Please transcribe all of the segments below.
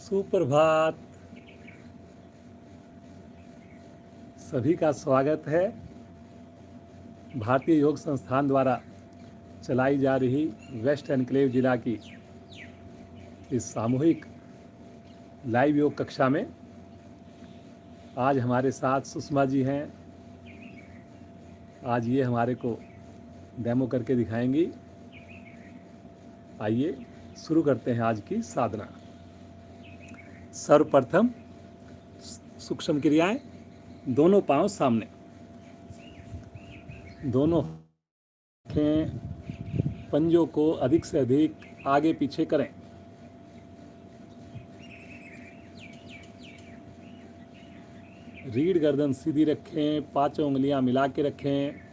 सुप्रभात। सभी का स्वागत है भारतीय योग संस्थान द्वारा चलाई जा रही वेस्ट एनक्लेव जिला की इस सामूहिक लाइव योग कक्षा में। आज हमारे साथ सुषमा जी हैं। आज ये हमारे को डेमो करके दिखाएंगी। आइए शुरू करते हैं आज की साधना। सर्वप्रथम सूक्ष्म क्रियाएं, दोनों पांव सामने, दोनों आंखें पंजों को अधिक से अधिक आगे पीछे करें। रीढ़ गर्दन सीधी रखें, पांचों उंगलियां मिला के रखें।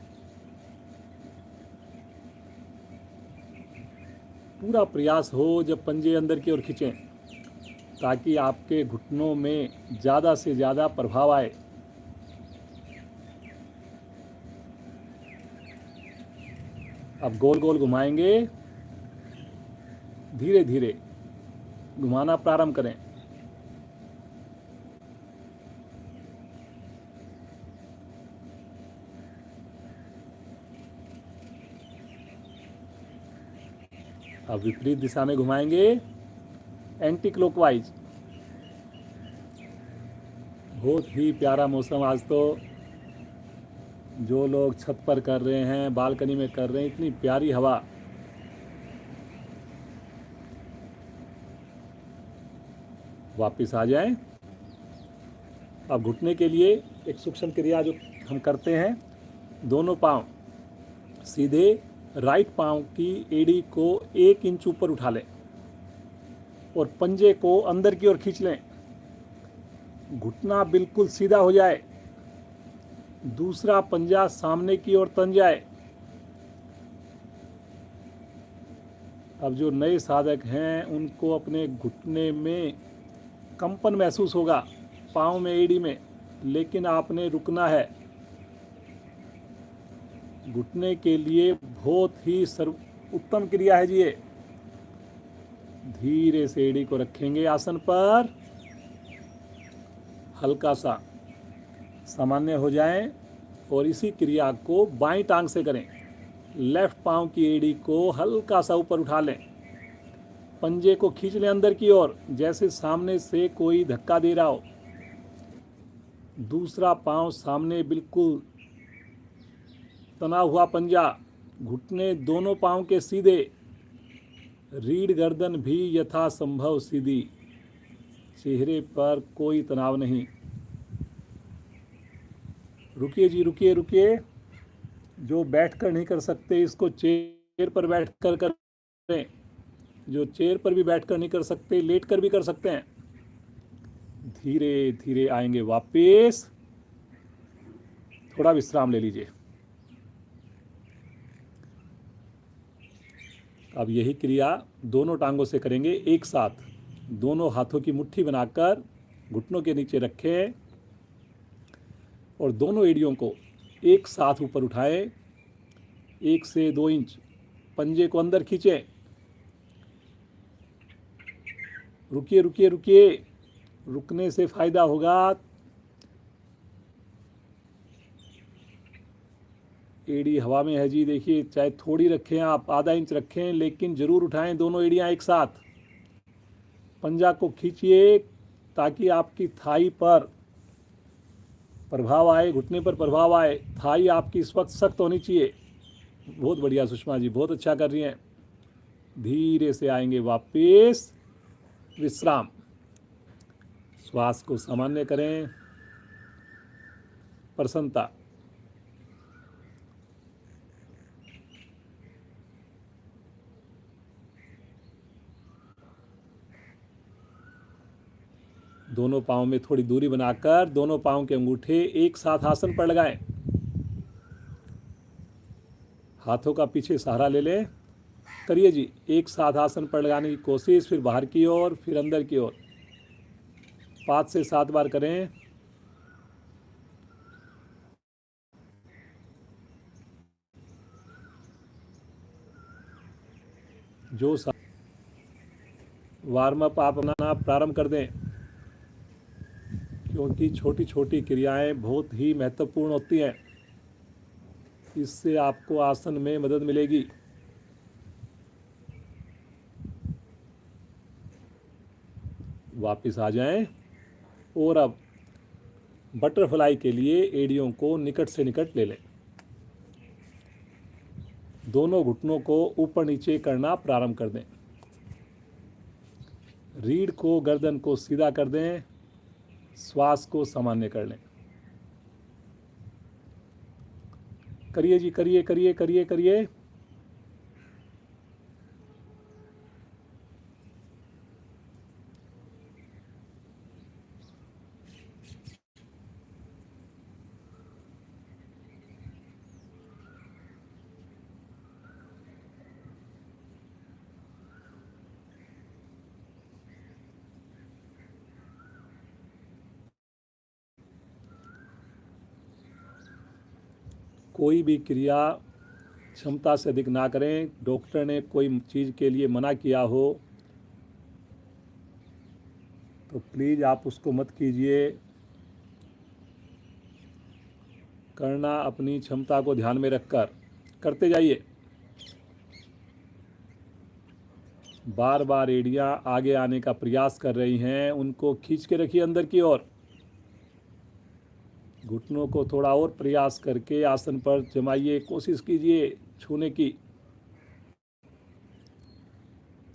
पूरा प्रयास हो जब पंजे अंदर की ओर खींचें ताकि आपके घुटनों में ज़्यादा से ज़्यादा प्रभाव आए। अब गोल गोल घुमाएंगे, धीरे धीरे घुमाना प्रारंभ करें। अब विपरीत दिशा में घुमाएंगे, एंटी क्लॉकवाइज। बहुत ही प्यारा मौसम आज तो। जो लोग छत पर कर रहे हैं, बालकनी में कर रहे हैं, इतनी प्यारी हवा। वापस आ जाएं। अब घुटने के लिए एक सूक्ष्म क्रिया जो हम करते हैं, दोनों पांव सीधे राइट पांव की एड़ी को 1 इंच ऊपर उठा लें और पंजे को अंदर की ओर खींच लें। घुटना बिल्कुल सीधा हो जाए, दूसरा पंजा सामने की ओर तन जाए। अब जो नए साधक हैं उनको अपने घुटने में कंपन महसूस होगा, पाँव में, एड़ी में, लेकिन आपने रुकना है। घुटने के लिए बहुत ही उत्तम क्रिया है जी ये। धीरे से एड़ी को रखेंगे आसन पर, हल्का सा सामान्य हो जाएं और इसी क्रिया को बाईं टांग से करें। लेफ्ट पांव की एड़ी को हल्का सा ऊपर उठा लें, पंजे को खींच लें अंदर की ओर, जैसे सामने से कोई धक्का दे रहा हो। दूसरा पांव सामने बिल्कुल तना हुआ पंजा, घुटने दोनों पांव के सीधे, रीढ़ गर्दन भी यथासंभव सीधी, चेहरे पर कोई तनाव नहीं। रुकिए जी, रुकिए रुकिए। जो बैठकर नहीं कर सकते इसको चेयर पर बैठकर करें। जो चेयर पर भी बैठकर नहीं कर सकते, लेटकर भी कर सकते हैं। धीरे धीरे आएंगे वापस। थोड़ा विश्राम ले लीजिए। अब यही क्रिया दोनों टांगों से करेंगे एक साथ। दोनों हाथों की मुट्ठी बनाकर घुटनों के नीचे रखें और दोनों एड़ियों को एक साथ ऊपर उठाएं, 1 से 2 इंच। पंजे को अंदर खींचें। रुकिए रुकिए रुकिए, रुकने से फायदा होगा। एड़ी हवा में है जी, देखिए। चाहे थोड़ी रखें आप, आधा इंच रखें, लेकिन जरूर उठाएं दोनों एड़ियां एक साथ। पंजा को खींचिए ताकि आपकी थाई पर प्रभाव आए, घुटने पर प्रभाव आए। थाई आपकी इस वक्त सख्त होनी चाहिए। बहुत बढ़िया सुषमा जी, बहुत अच्छा कर रही हैं। धीरे से आएंगे वापस। विश्राम। श्वास को सामान्य करें। प्रसन्नता। दोनों पाँव में थोड़ी दूरी बनाकर दोनों पाँव के अंगूठे एक साथ आसन पर लगाएं। हाथों का पीछे सहारा ले लें। करिए जी, एक साथ आसन पर लगाने की कोशिश, फिर बाहर की ओर, फिर अंदर की ओर। 5 से 7 बार करें। जो वार्म अप आप अपना प्रारंभ कर दें, क्योंकि छोटी छोटी क्रियाएं बहुत ही महत्वपूर्ण होती हैं। इससे आपको आसन में मदद मिलेगी। वापस आ जाएं और अब बटरफ्लाई के लिए एड़ियों को निकट से निकट ले लें। दोनों घुटनों को ऊपर नीचे करना प्रारंभ कर दें। रीढ़ को, गर्दन को सीधा कर दें। श्वास को सामान्य कर लें। करिए जी, करिए करिए करिए करिए। कोई भी क्रिया क्षमता से अधिक ना करें। डॉक्टर ने कोई चीज़ के लिए मना किया हो तो प्लीज़ आप उसको मत कीजिए। करना अपनी क्षमता को ध्यान में रखकर करते जाइए। बार बार एड़ियाँ आगे आने का प्रयास कर रही हैं, उनको खींच के रखिए अंदर की ओर। घुटनों को थोड़ा और प्रयास करके आसन पर जमाइए, कोशिश कीजिए छूने की।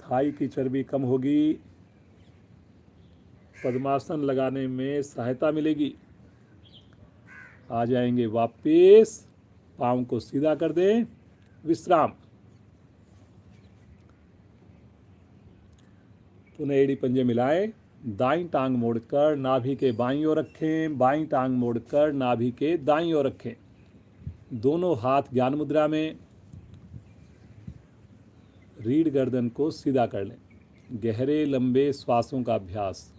थाई की चर्बी कम होगी, पद्मासन लगाने में सहायता मिलेगी। आ जाएंगे वापस, पाँव को सीधा कर दें, विश्राम। पुनः एड़ी पंजे मिलाएं, दाईं टांग मोड़कर नाभि के बाईं ओर रखें, बाईं टांग मोड़कर नाभि के दाईं ओर रखें। दोनों हाथ ज्ञान मुद्रा में। रीढ़ गर्दन को सीधा कर लें। गहरे लंबे श्वासों का अभ्यास।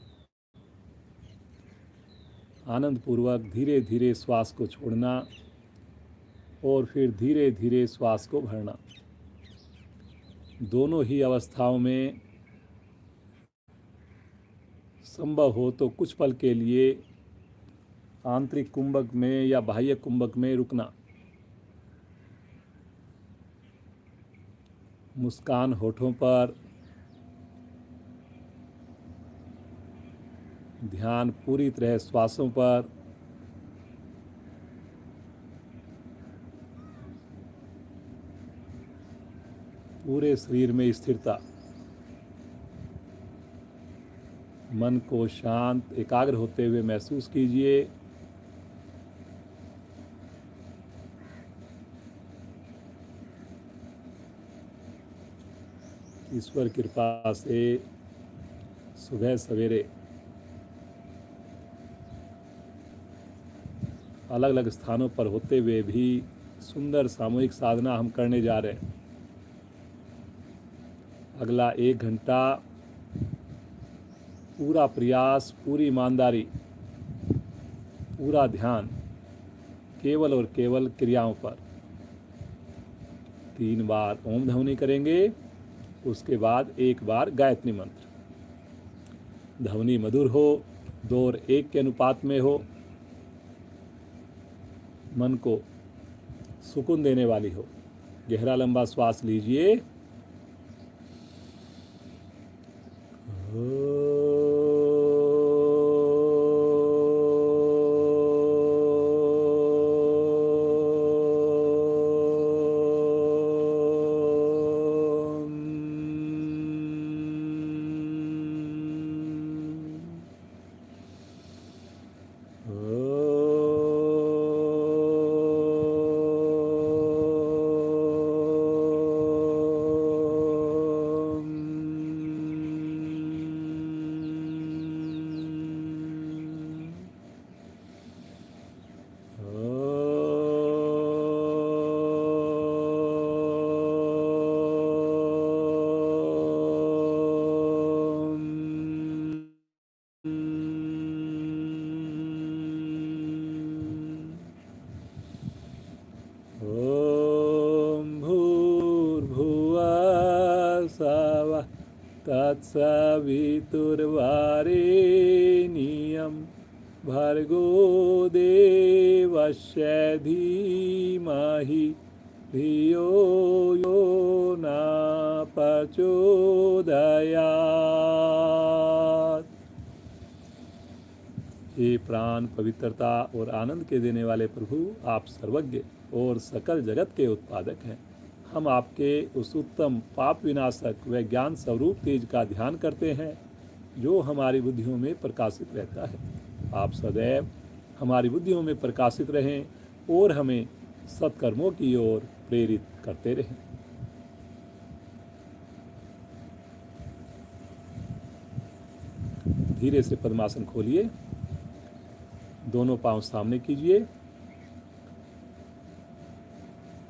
आनंद पूर्वक धीरे धीरे श्वास को छोड़ना और फिर धीरे धीरे श्वास को भरना। दोनों ही अवस्थाओं में संभव हो तो कुछ पल के लिए आंतरिक कुंभक में या बाह्य कुंभक में रुकना। मुस्कान होठों पर, ध्यान पूरी तरह श्वासों पर। पूरे शरीर में स्थिरता। मन को शांत एकाग्र होते हुए महसूस कीजिए। ईश्वर कृपा से सुबह सवेरे अलग अलग स्थानों पर होते हुए भी सुंदर सामूहिक साधना हम करने जा रहे हैं। अगला 1 घंटा पूरा प्रयास, पूरी ईमानदारी, पूरा ध्यान केवल और केवल क्रियाओं पर। 3 बार ओम ध्वनि करेंगे, उसके बाद 1 बार गायत्री मंत्र। ध्वनि मधुर हो, 2 और 1 के अनुपात में हो, मन को सुकून देने वाली हो। गहरा लंबा श्वास लीजिए। तत्सवितुर्वरेण्यं भर्गो देवस्य धीमहि धियो यो न प्रचोदयात्। हे प्राण पवित्रता और आनंद के देने वाले प्रभु, आप सर्वज्ञ और सकल जगत के उत्पादक हैं। हम आपके उस उत्तम पाप विनाशक व ज्ञान स्वरूप तेज का ध्यान करते हैं जो हमारी बुद्धियों में प्रकाशित रहता है। आप सदैव हमारी बुद्धियों में प्रकाशित रहें और हमें सत्कर्मों की ओर प्रेरित करते रहें। धीरे से पद्मासन खोलिए, दोनों पांव सामने कीजिए,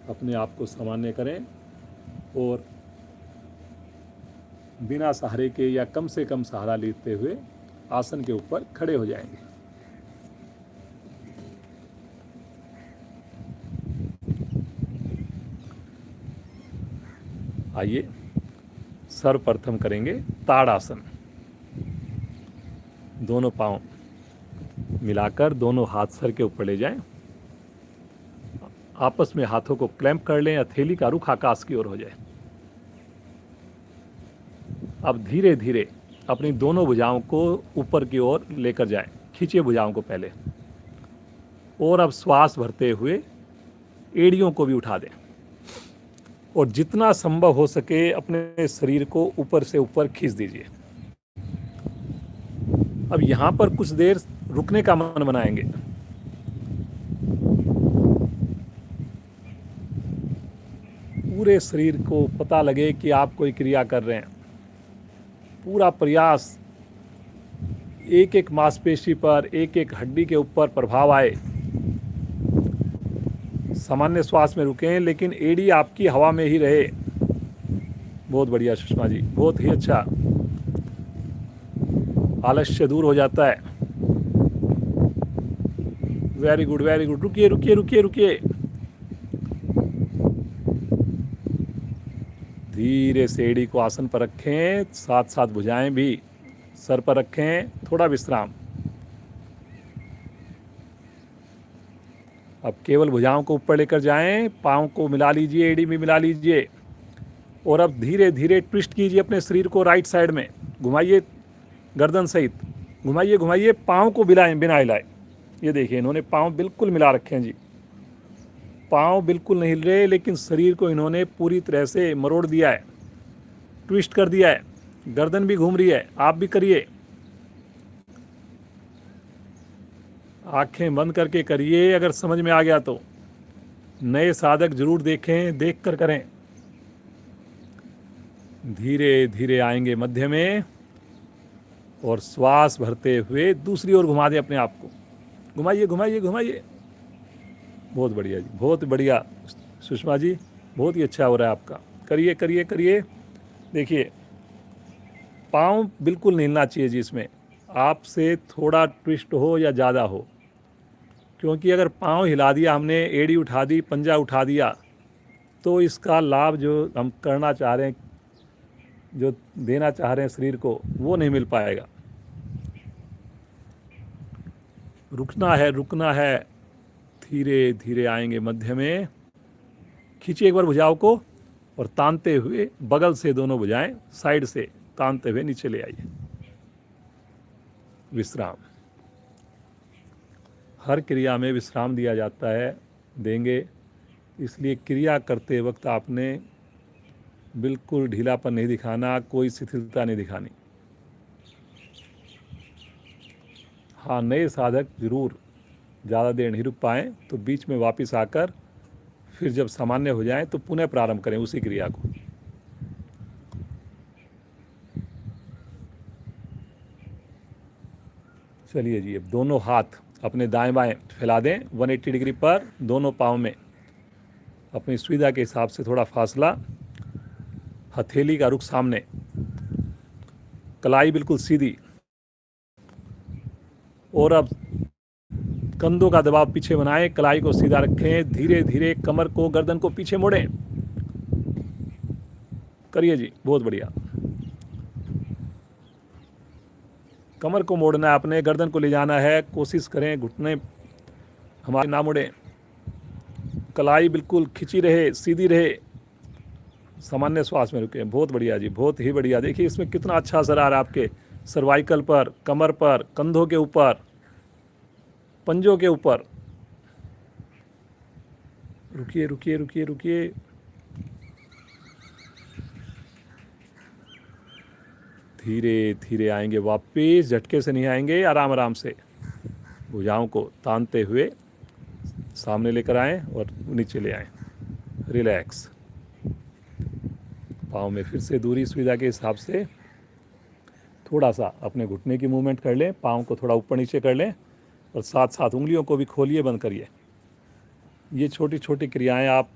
अपने आप को सामान्य करें और बिना सहारे के या कम से कम सहारा लेते हुए आसन के ऊपर खड़े हो जाएंगे। आइए सर्वप्रथम करेंगे ताड़ासन। दोनों पांव मिलाकर दोनों हाथ सर के ऊपर ले जाएं। आपस में हाथों को क्लैंप कर लें, हथेली का रुख आकाश की ओर हो जाए। अब धीरे धीरे अपनी दोनों भुजाओं को ऊपर की ओर लेकर जाएं। खींचिए भुजाओं को पहले, और अब श्वास भरते हुए एड़ियों को भी उठा दें और जितना संभव हो सके अपने शरीर को ऊपर से ऊपर खींच दीजिए। अब यहाँ पर कुछ देर रुकने का मन बनाएंगे। पूरे शरीर को पता लगे कि आप कोई क्रिया कर रहे हैं। पूरा प्रयास एक एक मांसपेशी पर, एक एक हड्डी के ऊपर प्रभाव आए। सामान्य श्वास में रुकें, लेकिन एड़ी आपकी हवा में ही रहे। बहुत बढ़िया सुषमा जी, बहुत ही अच्छा। आलस्य दूर हो जाता है। Very good, very good. रुकिए रुकिए रुकिए रुकिए। धीरे से एड़ी को आसन पर रखें, साथ साथ भुजाएं भी सर पर रखें। थोड़ा विश्राम। अब केवल भुजाओं को ऊपर लेकर जाएं, पाँव को मिला लीजिए, एड़ी में मिला लीजिए और अब धीरे धीरे ट्विस्ट कीजिए अपने शरीर को। राइट साइड में घुमाइए, गर्दन सहित घुमाइए घुमाइए। पाँव को बिना हिलाए। ये देखिए, इन्होंने पाँव बिल्कुल मिला रखे हैं जी। पाँव बिल्कुल नहीं हिल रहे, लेकिन शरीर को इन्होंने पूरी तरह से मरोड़ दिया है, ट्विस्ट कर दिया है। गर्दन भी घूम रही है। आप भी करिए। आंखें बंद करके करिए अगर समझ में आ गया तो। नए साधक जरूर देखें, देख कर करें। धीरे धीरे आएंगे मध्य में और श्वास भरते हुए दूसरी ओर घुमा दें अपने आप को। घुमाइए घुमाइए घुमाइए। बहुत बढ़िया जी, बहुत बढ़िया सुषमा जी, बहुत ही अच्छा हो रहा है आपका। करिए करिए करिए। देखिए, पाँव बिल्कुल नहीं हिलना चाहिए जी। इसमें आपसे थोड़ा ट्विस्ट हो या ज़्यादा हो, क्योंकि अगर पाँव हिला दिया हमने, एड़ी उठा दी, पंजा उठा दिया, तो इसका लाभ जो हम करना चाह रहे हैं, जो देना चाह रहे हैं शरीर को, वो नहीं मिल पाएगा। रुकना है, रुकना है। धीरे धीरे आएंगे मध्य में। खींचिए एक बार भुजाओं को और तानते हुए बगल से दोनों भुजाएं साइड से तानते हुए नीचे ले आइए। विश्राम। हर क्रिया में विश्राम दिया जाता है, देंगे। इसलिए क्रिया करते वक्त आपने बिल्कुल ढीलापन नहीं दिखाना, कोई शिथिलता नहीं दिखानी। हाँ, नए साधक जरूर ज़्यादा देर नहीं रुक पाएँ तो बीच में वापस आकर फिर जब सामान्य हो जाएं तो पुनः प्रारंभ करें उसी क्रिया को। चलिए जी, अब दोनों हाथ अपने दाएं बाएं फैला दें 180 डिग्री पर। दोनों पाँव में अपनी सुविधा के हिसाब से थोड़ा फासला। हथेली का रुख सामने, कलाई बिल्कुल सीधी, और अब कंधों का दबाव पीछे बनाएं, कलाई को सीधा रखें। धीरे धीरे कमर को, गर्दन को पीछे मोड़ें। करिए जी, बहुत बढ़िया। कमर को मोड़ना है आपने, गर्दन को ले जाना है, कोशिश करें घुटने हमारे ना मुड़े, कलाई बिल्कुल खिंची रहे, सीधी रहे, सामान्य श्वास में रुके। बहुत बढ़िया जी, बहुत ही बढ़िया। देखिए इसमें कितना अच्छा असर आ रहा है आपके सर्वाइकल पर, कमर पर, कंधों के ऊपर, पंजों के ऊपर। रुकिए रुकिए रुकिए रुकिए, धीरे धीरे आएंगे वापस, झटके से नहीं आएंगे, आराम आराम से भुजाओं को तानते हुए सामने लेकर आएं और नीचे ले आएं। रिलैक्स। पाँव में फिर से दूरी सुविधा के हिसाब से थोड़ा सा अपने घुटने की मूवमेंट कर लें, पाँव को थोड़ा ऊपर नीचे कर लें और साथ साथ उंगलियों को भी खोलिए, बंद करिए। ये छोटी छोटी क्रियाएं आप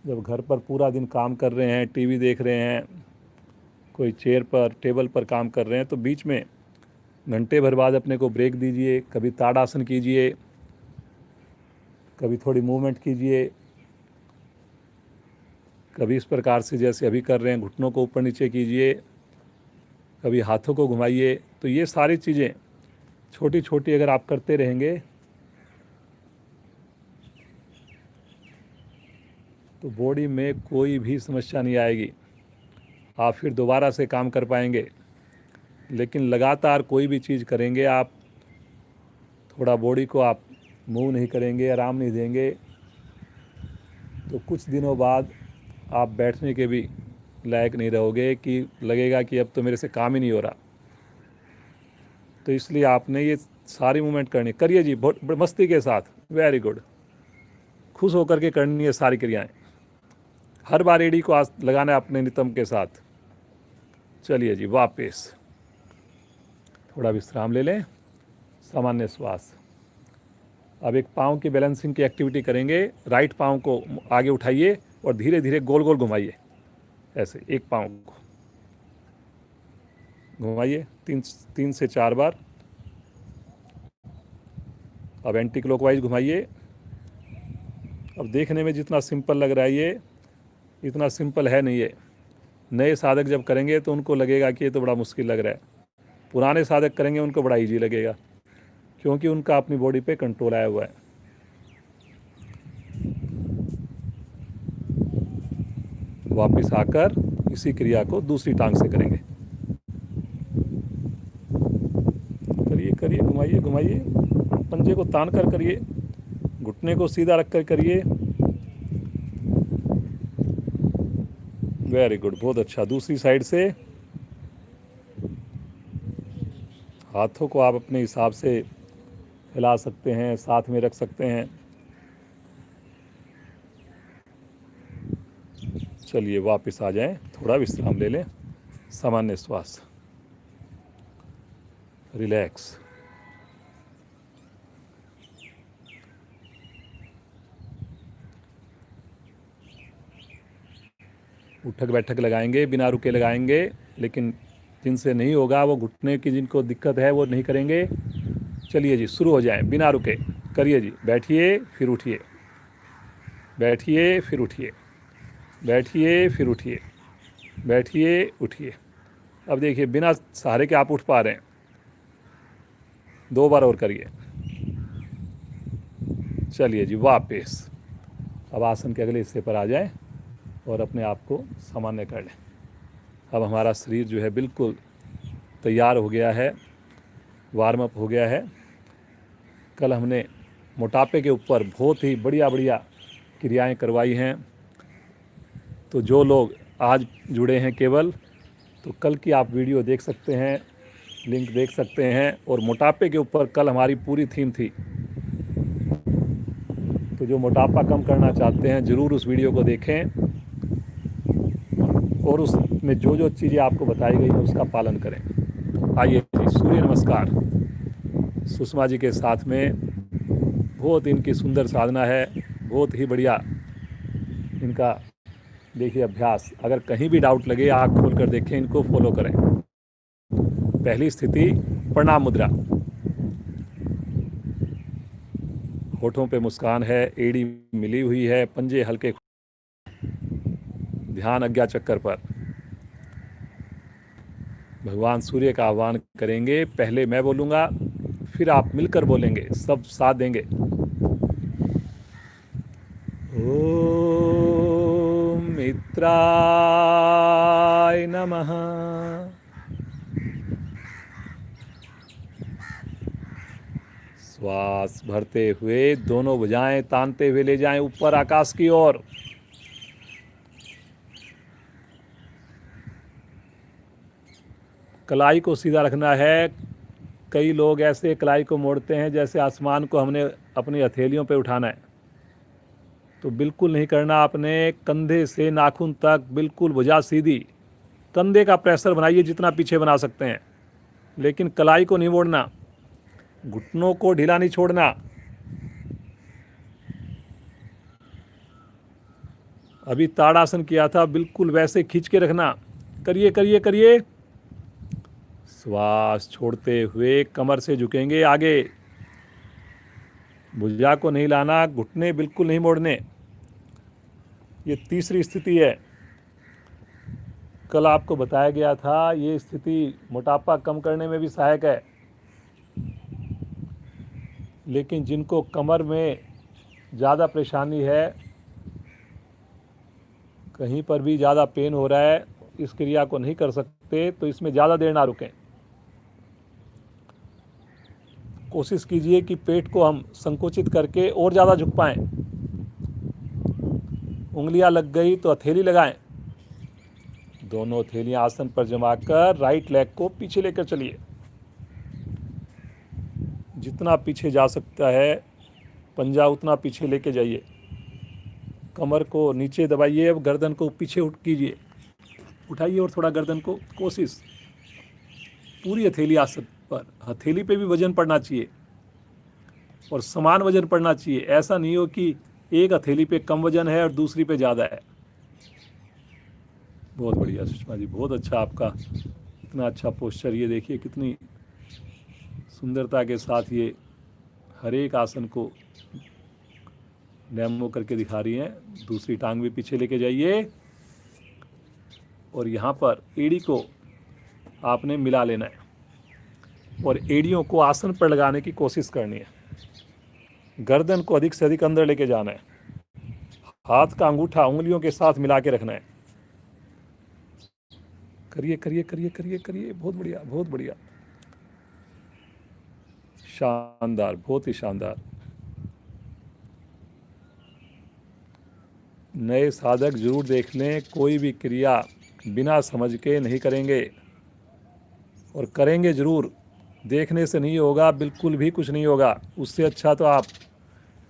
जब घर पर पूरा दिन काम कर रहे हैं, टीवी देख रहे हैं, कोई चेयर पर टेबल पर काम कर रहे हैं, तो बीच में घंटे भर बाद अपने को ब्रेक दीजिए। कभी ताड़ासन कीजिए, कभी थोड़ी मूवमेंट कीजिए, कभी इस प्रकार से जैसे अभी कर रहे हैं घुटनों को ऊपर नीचे कीजिए, कभी हाथों को घुमाइए। तो ये सारी चीज़ें छोटी छोटी अगर आप करते रहेंगे तो बॉडी में कोई भी समस्या नहीं आएगी, आप फिर दोबारा से काम कर पाएंगे। लेकिन लगातार कोई भी चीज़ करेंगे आप, थोड़ा बॉडी को आप मूव नहीं करेंगे, आराम नहीं देंगे, तो कुछ दिनों बाद आप बैठने के भी लायक नहीं रहोगे, कि लगेगा कि अब तो मेरे से काम ही नहीं हो रहा। तो इसलिए आपने ये सारी मूवमेंट करनी, करिए जी बहुत मस्ती के साथ, वेरी गुड, खुश होकर के करनी है सारी क्रियाएं। हर बार एड़ी को लगाना है अपने नितंब के साथ। चलिए जी वापस, थोड़ा विश्राम ले लें, सामान्य श्वास। अब एक पाँव की बैलेंसिंग की एक्टिविटी करेंगे। राइट पाँव को आगे उठाइए और धीरे धीरे गोल गोल घुमाइए, ऐसे एक पाँव को घुमाइए 3 से 4 बार। अब एंटी क्लॉकवाइज घुमाइए। अब देखने में जितना सिंपल लग रहा है ये, इतना सिंपल है नहीं। ये नए साधक जब करेंगे तो उनको लगेगा कि ये तो बड़ा मुश्किल लग रहा है, पुराने साधक करेंगे उनको बड़ा ईजी लगेगा, क्योंकि उनका अपनी बॉडी पे कंट्रोल आया हुआ है। वापस आकर इसी क्रिया को दूसरी टांग से करेंगे। करिए करिए, घुमाइए घुमाइए, पंजे को तान कर करिए, घुटने को सीधा रख कर करिए। वेरी गुड, बहुत अच्छा। दूसरी साइड से हाथों को आप अपने हिसाब से हिला सकते हैं, साथ में रख सकते हैं। चलिए वापस आ जाएं, थोड़ा विश्राम ले लें, सामान्य श्वास, रिलैक्स। उठक बैठक लगाएंगे, बिना रुके लगाएंगे, लेकिन जिनसे नहीं होगा वो घुटने की जिनको दिक्कत है वो नहीं करेंगे। चलिए जी शुरू हो जाए, बिना रुके करिए जी। बैठिए फिर उठिए, बैठिए फिर उठिए, बैठिए फिर उठिए, बैठिए उठिए। अब देखिए बिना सहारे के आप उठ पा रहे हैं। 2 बार और करिए। चलिए जी वापस। अब आसन के अगले हिस्से पर आ जाएं और अपने आप को सामान्य कर लें। अब हमारा शरीर जो है बिल्कुल तैयार हो गया है, वार्म अप हो गया है। कल हमने मोटापे के ऊपर बहुत ही बढ़िया बढ़िया क्रियाएं करवाई हैं। तो जो लोग आज जुड़े हैं केवल, तो कल की आप वीडियो देख सकते हैं, लिंक देख सकते हैं। और मोटापे के ऊपर कल हमारी पूरी थीम थी। तो जो मोटापा कम करना चाहते हैं ज़रूर उस वीडियो को देखें और उसमें जो जो चीज़ें आपको बताई गई हैं उसका पालन करें। आइए जी, सूर्य नमस्कार सुषमा जी के साथ में। बहुत इनकी सुंदर साधना है, बहुत ही बढ़िया इनका देखिए अभ्यास। अगर कहीं भी डाउट लगे आँख खोल कर देखें, इनको फॉलो करें। पहली स्थिति प्रणाम मुद्रा, होठों पे मुस्कान है, एड़ी मिली हुई है, पंजे हल्के, ध्यान अज्ञा चक्कर पर। भगवान सूर्य का आह्वान करेंगे। पहले मैं बोलूँगा, फिर आप मिलकर बोलेंगे, सब साथ देंगे। ओम मित्राय नमः। श्वास भरते हुए दोनों भुजाएं तानते हुए ले जाएं ऊपर आकाश की ओर। कलाई को सीधा रखना है। कई लोग ऐसे कलाई को मोड़ते हैं जैसे आसमान को हमने अपनी हथेलियों पे उठाना है, तो बिल्कुल नहीं करना। आपने कंधे से नाखून तक बिल्कुल भुजा सीधी। कंधे का प्रेशर बनाइए जितना पीछे बना सकते हैं, लेकिन कलाई को नहीं मोड़ना, घुटनों को ढीला नहीं छोड़ना। अभी ताड़ासन किया था, बिल्कुल वैसे खींच के रखना। करिए करिए करिए। श्वास छोड़ते हुए कमर से झुकेंगे आगे, भुजा को नहीं लाना, घुटने बिल्कुल नहीं मोड़ने। ये तीसरी स्थिति है। कल आपको बताया गया था ये स्थिति मोटापा कम करने में भी सहायक है, लेकिन जिनको कमर में ज़्यादा परेशानी है, कहीं पर भी ज़्यादा पेन हो रहा है, इस क्रिया को नहीं कर सकते, तो इसमें ज़्यादा देर ना रुकें। कोशिश कीजिए कि पेट को हम संकुचित करके और ज़्यादा झुक पाएं। उंगलियां लग गई तो हथेली लगाएं। दोनों हथेलियां आसन पर जमाकर राइट लेग को पीछे लेकर चलिए। जितना पीछे जा सकता है पंजा उतना पीछे लेके जाइए। कमर को नीचे दबाइए, अब गर्दन को पीछे उठ कीजिए, उठाइए और थोड़ा गर्दन को, कोशिश पूरी हथेली आसन पर। हथेली पे भी वजन पड़ना चाहिए और समान वजन पड़ना चाहिए। ऐसा नहीं हो कि एक हथेली पे कम वजन है और दूसरी पे ज़्यादा है। बहुत बढ़िया सुषमा जी, बहुत अच्छा आपका, इतना अच्छा पोस्चर। ये देखिए कितनी सुंदरता के साथ ये हर एक आसन को डेमो करके दिखा रही हैं। दूसरी टांग भी पीछे लेके जाइए और यहाँ पर एड़ी को आपने मिला लेना है और एड़ियों को आसन पर लगाने की कोशिश करनी है। गर्दन को अधिक से अधिक अंदर लेके जाना है। हाथ का अंगूठा उंगलियों के साथ मिला के रखना है। करिए करिए करिए करिए करिए, बहुत बढ़िया बहुत बढ़िया, शानदार, बहुत ही शानदार। नए साधक जरूर देख लें, कोई भी क्रिया बिना समझ के नहीं करेंगे, और करेंगे जरूर। देखने से नहीं होगा, बिल्कुल भी कुछ नहीं होगा। उससे अच्छा तो आप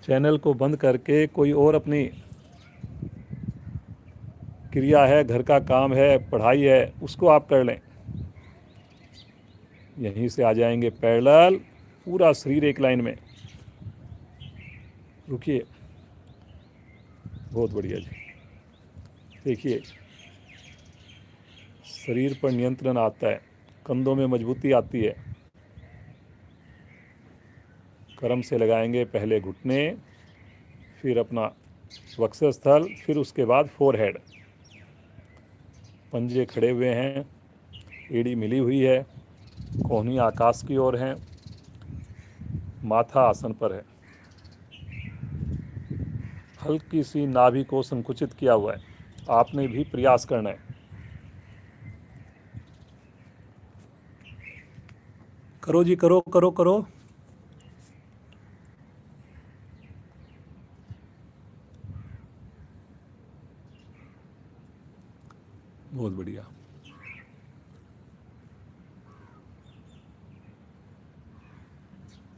चैनल को बंद करके कोई और अपनी क्रिया है, घर का काम है, पढ़ाई है, उसको आप कर लें। यहीं से आ जाएंगे पैरेलल, पूरा शरीर एक लाइन में। रुकिए, बहुत बढ़िया जी। देखिए शरीर पर नियंत्रण आता है, कंधों में मजबूती आती है। कर्म से लगाएंगे पहले घुटने, फिर अपना वक्षस्थल, फिर उसके बाद फोरहेड। पंजे खड़े हुए हैं, एड़ी मिली हुई है, कोहनी आकाश की ओर है, माथा आसन पर है। हल्की सी नाभि को संकुचित किया हुआ है। आपने भी प्रयास करना है। करो जी, करो करो करो। बहुत बढ़िया।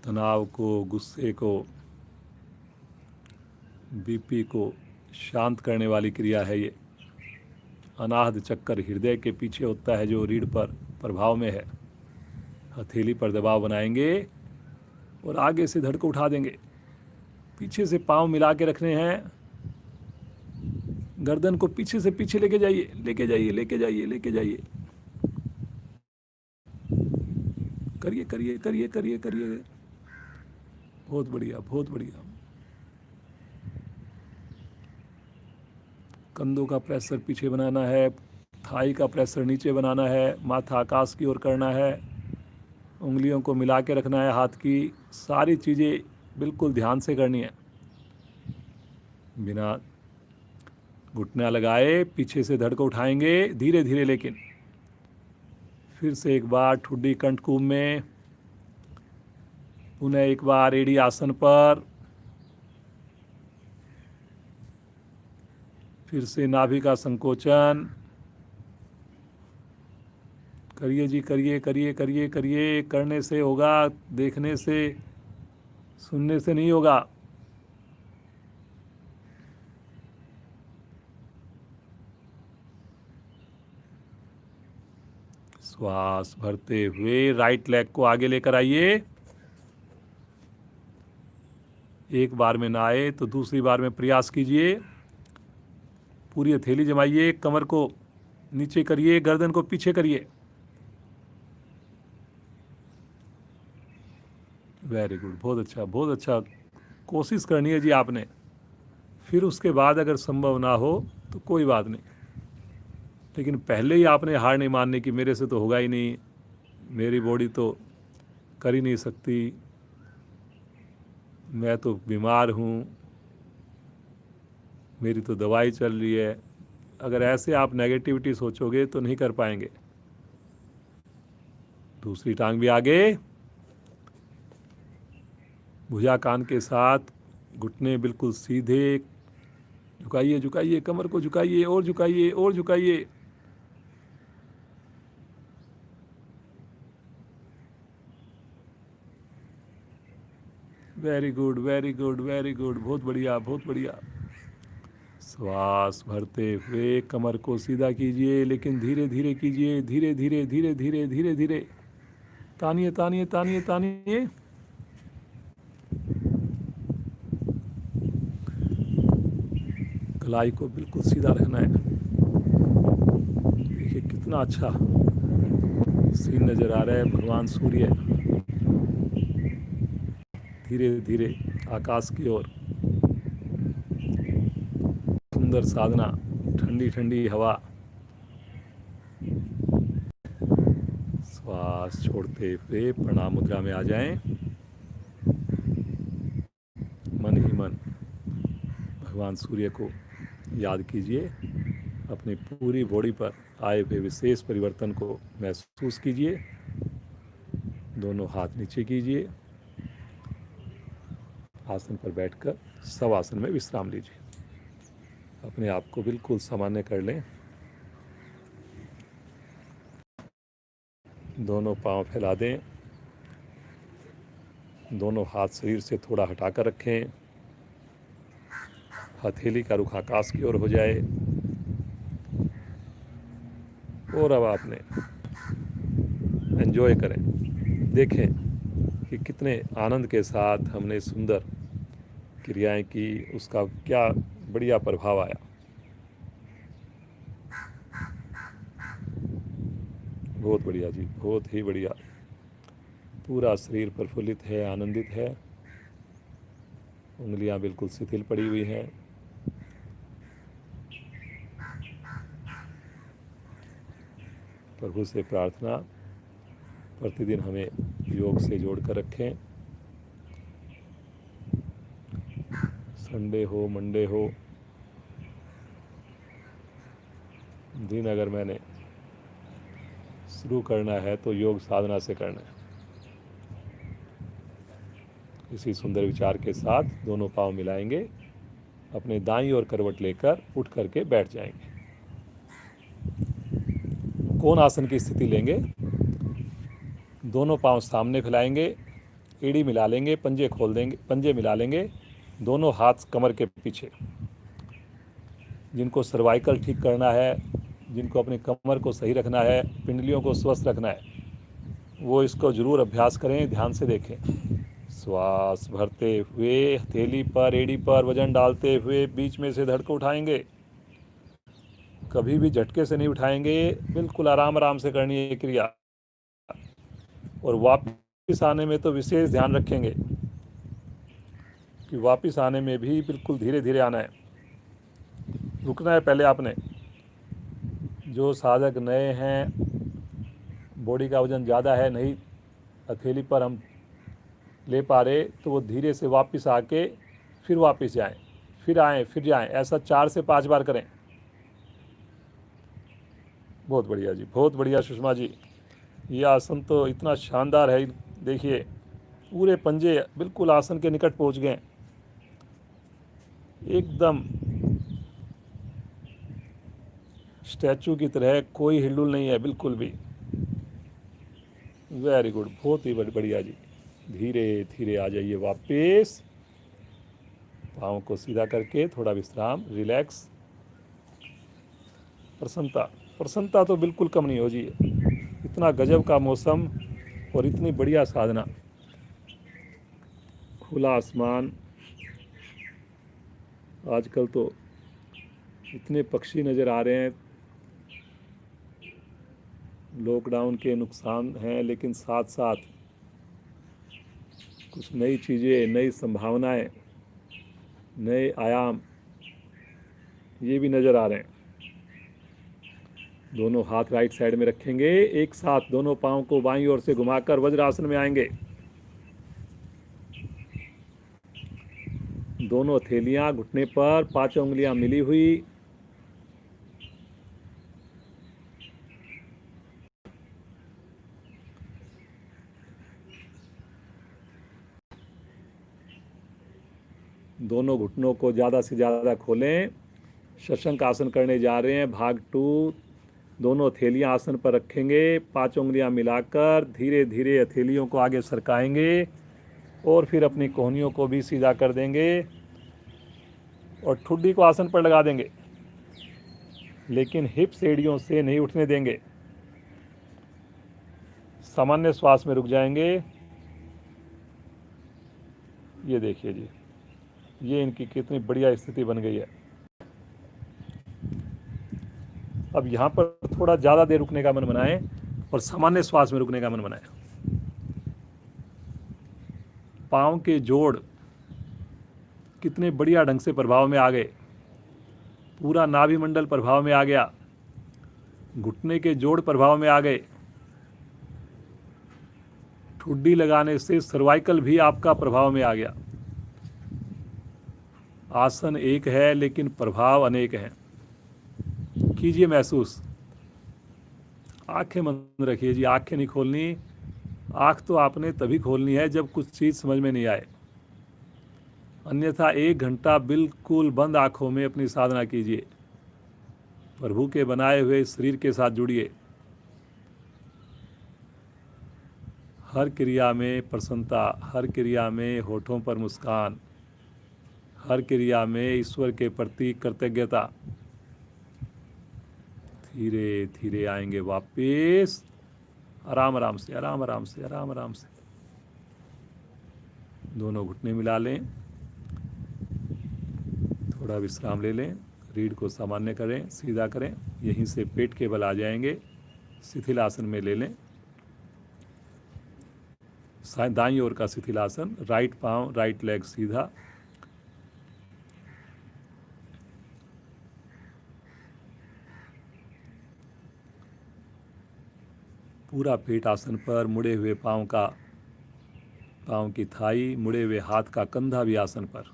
तनाव को, गुस्से को, बीपी को शांत करने वाली क्रिया है ये। अनाहत चक्कर हृदय के पीछे होता है, जो रीढ़ पर प्रभाव में है। हथेली पर दबाव बनाएंगे और आगे से धड़ को उठा देंगे। पीछे से पांव मिला के रखने हैं। गर्दन को पीछे से पीछे लेके जाइए, लेके जाइए, लेके जाइए, लेके जाइए। करिए करिए करिए करिए करिए, बहुत बढ़िया बहुत बढ़िया। कंधों का प्रेशर पीछे बनाना है, थाई का प्रेशर नीचे बनाना है, माथा आकाश की ओर करना है, उंगलियों को मिला के रखना है हाथ की, सारी चीज़ें बिल्कुल ध्यान से करनी है। बिना घुटना लगाए पीछे से धड़ को उठाएंगे धीरे धीरे, लेकिन फिर से एक बार ठुड्डी कंठकूप में, पुनः एक बार एड़ी आसन पर, फिर से नाभि का संकोचन। करिए जी, करिए करिए करिए करिए, करने से होगा, देखने से सुनने से नहीं होगा। श्वास भरते हुए राइट लेग को आगे लेकर आइए। एक बार में ना आए तो दूसरी बार में प्रयास कीजिए। पूरी हथेली जमाइए, कमर को नीचे करिए, गर्दन को पीछे करिए। वेरी गुड, बहुत अच्छा बहुत अच्छा। कोशिश करनी है जी आपने। फिर उसके बाद अगर संभव ना हो तो कोई बात नहीं, लेकिन पहले ही आपने हार नहीं मानने की, मेरे से तो होगा ही नहीं, मेरी बॉडी तो कर ही नहीं सकती, मैं तो बीमार हूँ, मेरी तो दवाई चल रही है। अगर ऐसे आप नेगेटिविटी सोचोगे तो नहीं कर पाएंगे। दूसरी टांग भी आगे, भुजा कान के साथ, घुटने बिल्कुल सीधे, झुकाइए झुकाइए, कमर को झुकाइए और झुकाइए और झुकाइए। Very good very good very good, बहुत बढ़िया बहुत बढ़िया। श्वास भरते हुए कमर को सीधा कीजिए, लेकिन धीरे धीरे कीजिए, धीरे धीरे धीरे धीरे धीरे धीरे। तानिए तानिए तानिए तानिए। कलाई को बिल्कुल सीधा रखना है। देखिए कितना अच्छा सीन नजर आ रहा है, भगवान सूर्य धीरे धीरे आकाश की ओर। सुंदर साधना, ठंडी ठंडी हवा। श्वास छोड़ते हुए प्रणाम मुद्रा में आ जाएं। मन ही मन भगवान सूर्य को याद कीजिए। अपनी पूरी बॉडी पर आए हुए विशेष परिवर्तन को महसूस कीजिए। दोनों हाथ नीचे कीजिए। आसन पर बैठकर शवासन में विश्राम लीजिए। अपने आप को बिल्कुल सामान्य कर लें। दोनों पांव फैला दें। दोनों हाथ शरीर से थोड़ा हटाकर रखें। हथेली का रुख आकाश की ओर हो जाए। और अब आपने एंजॉय करें, देखें कि कितने आनंद के साथ हमने सुंदर क्रियाएं की, उसका क्या बढ़िया प्रभाव आया। बहुत बढ़िया जी, बहुत ही बढ़िया। पूरा शरीर प्रफुल्लित है, आनंदित है। उंगलियां बिल्कुल शिथिल पड़ी हुई हैं। प्रभु से प्रार्थना, प्रतिदिन हमें योग से जोड़कर रखें। संडे हो, मंडे हो, दिन अगर मैंने शुरू करना है तो योग साधना से करना है। इसी सुंदर विचार के साथ दोनों पांव मिलाएंगे, अपने दाईं ओर करवट लेकर उठ करके बैठ जाएंगे। कोण आसन की स्थिति लेंगे। दोनों पांव सामने फैलाएंगे, एड़ी मिला लेंगे, पंजे खोल देंगे, पंजे मिला लेंगे। दोनों हाथ कमर के पीछे। जिनको सर्वाइकल ठीक करना है, जिनको अपनी कमर को सही रखना है, पिंडलियों को स्वस्थ रखना है, वो इसको जरूर अभ्यास करें, ध्यान से देखें। श्वास भरते हुए हथेली पर, एड़ी पर वजन डालते हुए बीच में से धड़ को उठाएंगे। कभी भी झटके से नहीं उठाएंगे, बिल्कुल आराम आराम से करनी है क्रिया। और वापस आने में तो विशेष ध्यान रखेंगे कि वापस आने में भी बिल्कुल धीरे धीरे आना है। रुकना है पहले आपने। जो साधक नए हैं, बॉडी का वजन ज़्यादा है, नहीं हथेली पर हम ले पा रहे, तो वो धीरे से वापस आके फिर वापस जाएं, फिर आएँ, फिर जाएं, ऐसा 4 से 5 बार करें। बहुत बढ़िया जी, बहुत बढ़िया सुषमा जी। ये आसन तो इतना शानदार है, देखिए पूरे पंजे बिल्कुल आसन के निकट पहुंच गए, एकदम स्टैचू की तरह, कोई हिलडुल नहीं है बिल्कुल भी। वेरी गुड, बहुत ही बढ़िया जी। धीरे धीरे आ जाइए वापस, पाँव को सीधा करके थोड़ा विश्राम, रिलैक्स। प्रसन्नता, प्रसन्नता तो बिल्कुल कम नहीं हो जी। इतना गजब का मौसम और इतनी बढ़िया साधना, खुला आसमान, आजकल तो इतने पक्षी नज़र आ रहे हैं। लॉकडाउन के नुकसान हैं, लेकिन साथ साथ कुछ नई चीज़ें, नई संभावनाएं, नए आयाम ये भी नज़र आ रहे हैं। दोनों हाथ राइट साइड में रखेंगे, एक साथ दोनों पाँव को बाईं ओर से घुमाकर वज्रासन में आएंगे। दोनों हथेलियां घुटने पर, 5 उंगलियां मिली हुई। दोनों घुटनों को ज़्यादा से ज़्यादा खोलें। शशंक आसन करने जा रहे हैं, भाग 2। दोनों हथेलियां आसन पर रखेंगे, 5 उंगलियां मिलाकर धीरे धीरे हथेलियों को आगे सरकाएंगे और फिर अपनी कोहनियों को भी सीधा कर देंगे और ठुड्डी को आसन पर लगा देंगे, लेकिन हिप्स एड़ियों से नहीं उठने देंगे। सामान्य श्वास में रुक जाएंगे। ये देखिए जी, ये इनकी कितनी बढ़िया स्थिति बन गई है। अब यहाँ पर थोड़ा ज़्यादा देर रुकने का मन बनाएं और सामान्य श्वास में रुकने का मन बनाएं। पाँव के जोड़ कितने बढ़िया ढंग से प्रभाव में आ गए, पूरा नाभि मंडल प्रभाव में आ गया, घुटने के जोड़ प्रभाव में आ गए। ठुड्डी लगाने से सर्वाइकल भी आपका प्रभाव में आ गया। आसन एक है लेकिन प्रभाव अनेक हैं। कीजिए महसूस। आंखें बंद रखिए जी, आंखें नहीं खोलनी। आंख तो आपने तभी खोलनी है जब कुछ चीज़ समझ में नहीं आए, अन्यथा 1 घंटा बिल्कुल बंद आंखों में अपनी साधना कीजिए। प्रभु के बनाए हुए शरीर के साथ जुड़िए। हर क्रिया में प्रसन्नता, हर क्रिया में होठों पर मुस्कान, हर क्रिया में ईश्वर के प्रति कृतज्ञता। धीरे धीरे आएंगे वापिस, आराम आराम से, आराम आराम से, आराम आराम से। दोनों घुटने मिला लें, थोड़ा विश्राम ले लें, रीढ़ को सामान्य करें, सीधा करें। यहीं से पेट के बल आ जाएंगे। शिथिल आसन में ले लें, दाईं ओर का शिथिल आसन। राइट पाँव, राइट लेग सीधा। पूरा पेट आसन पर, मुड़े हुए पाँव की थाई, मुड़े हुए हाथ का कंधा भी आसन पर।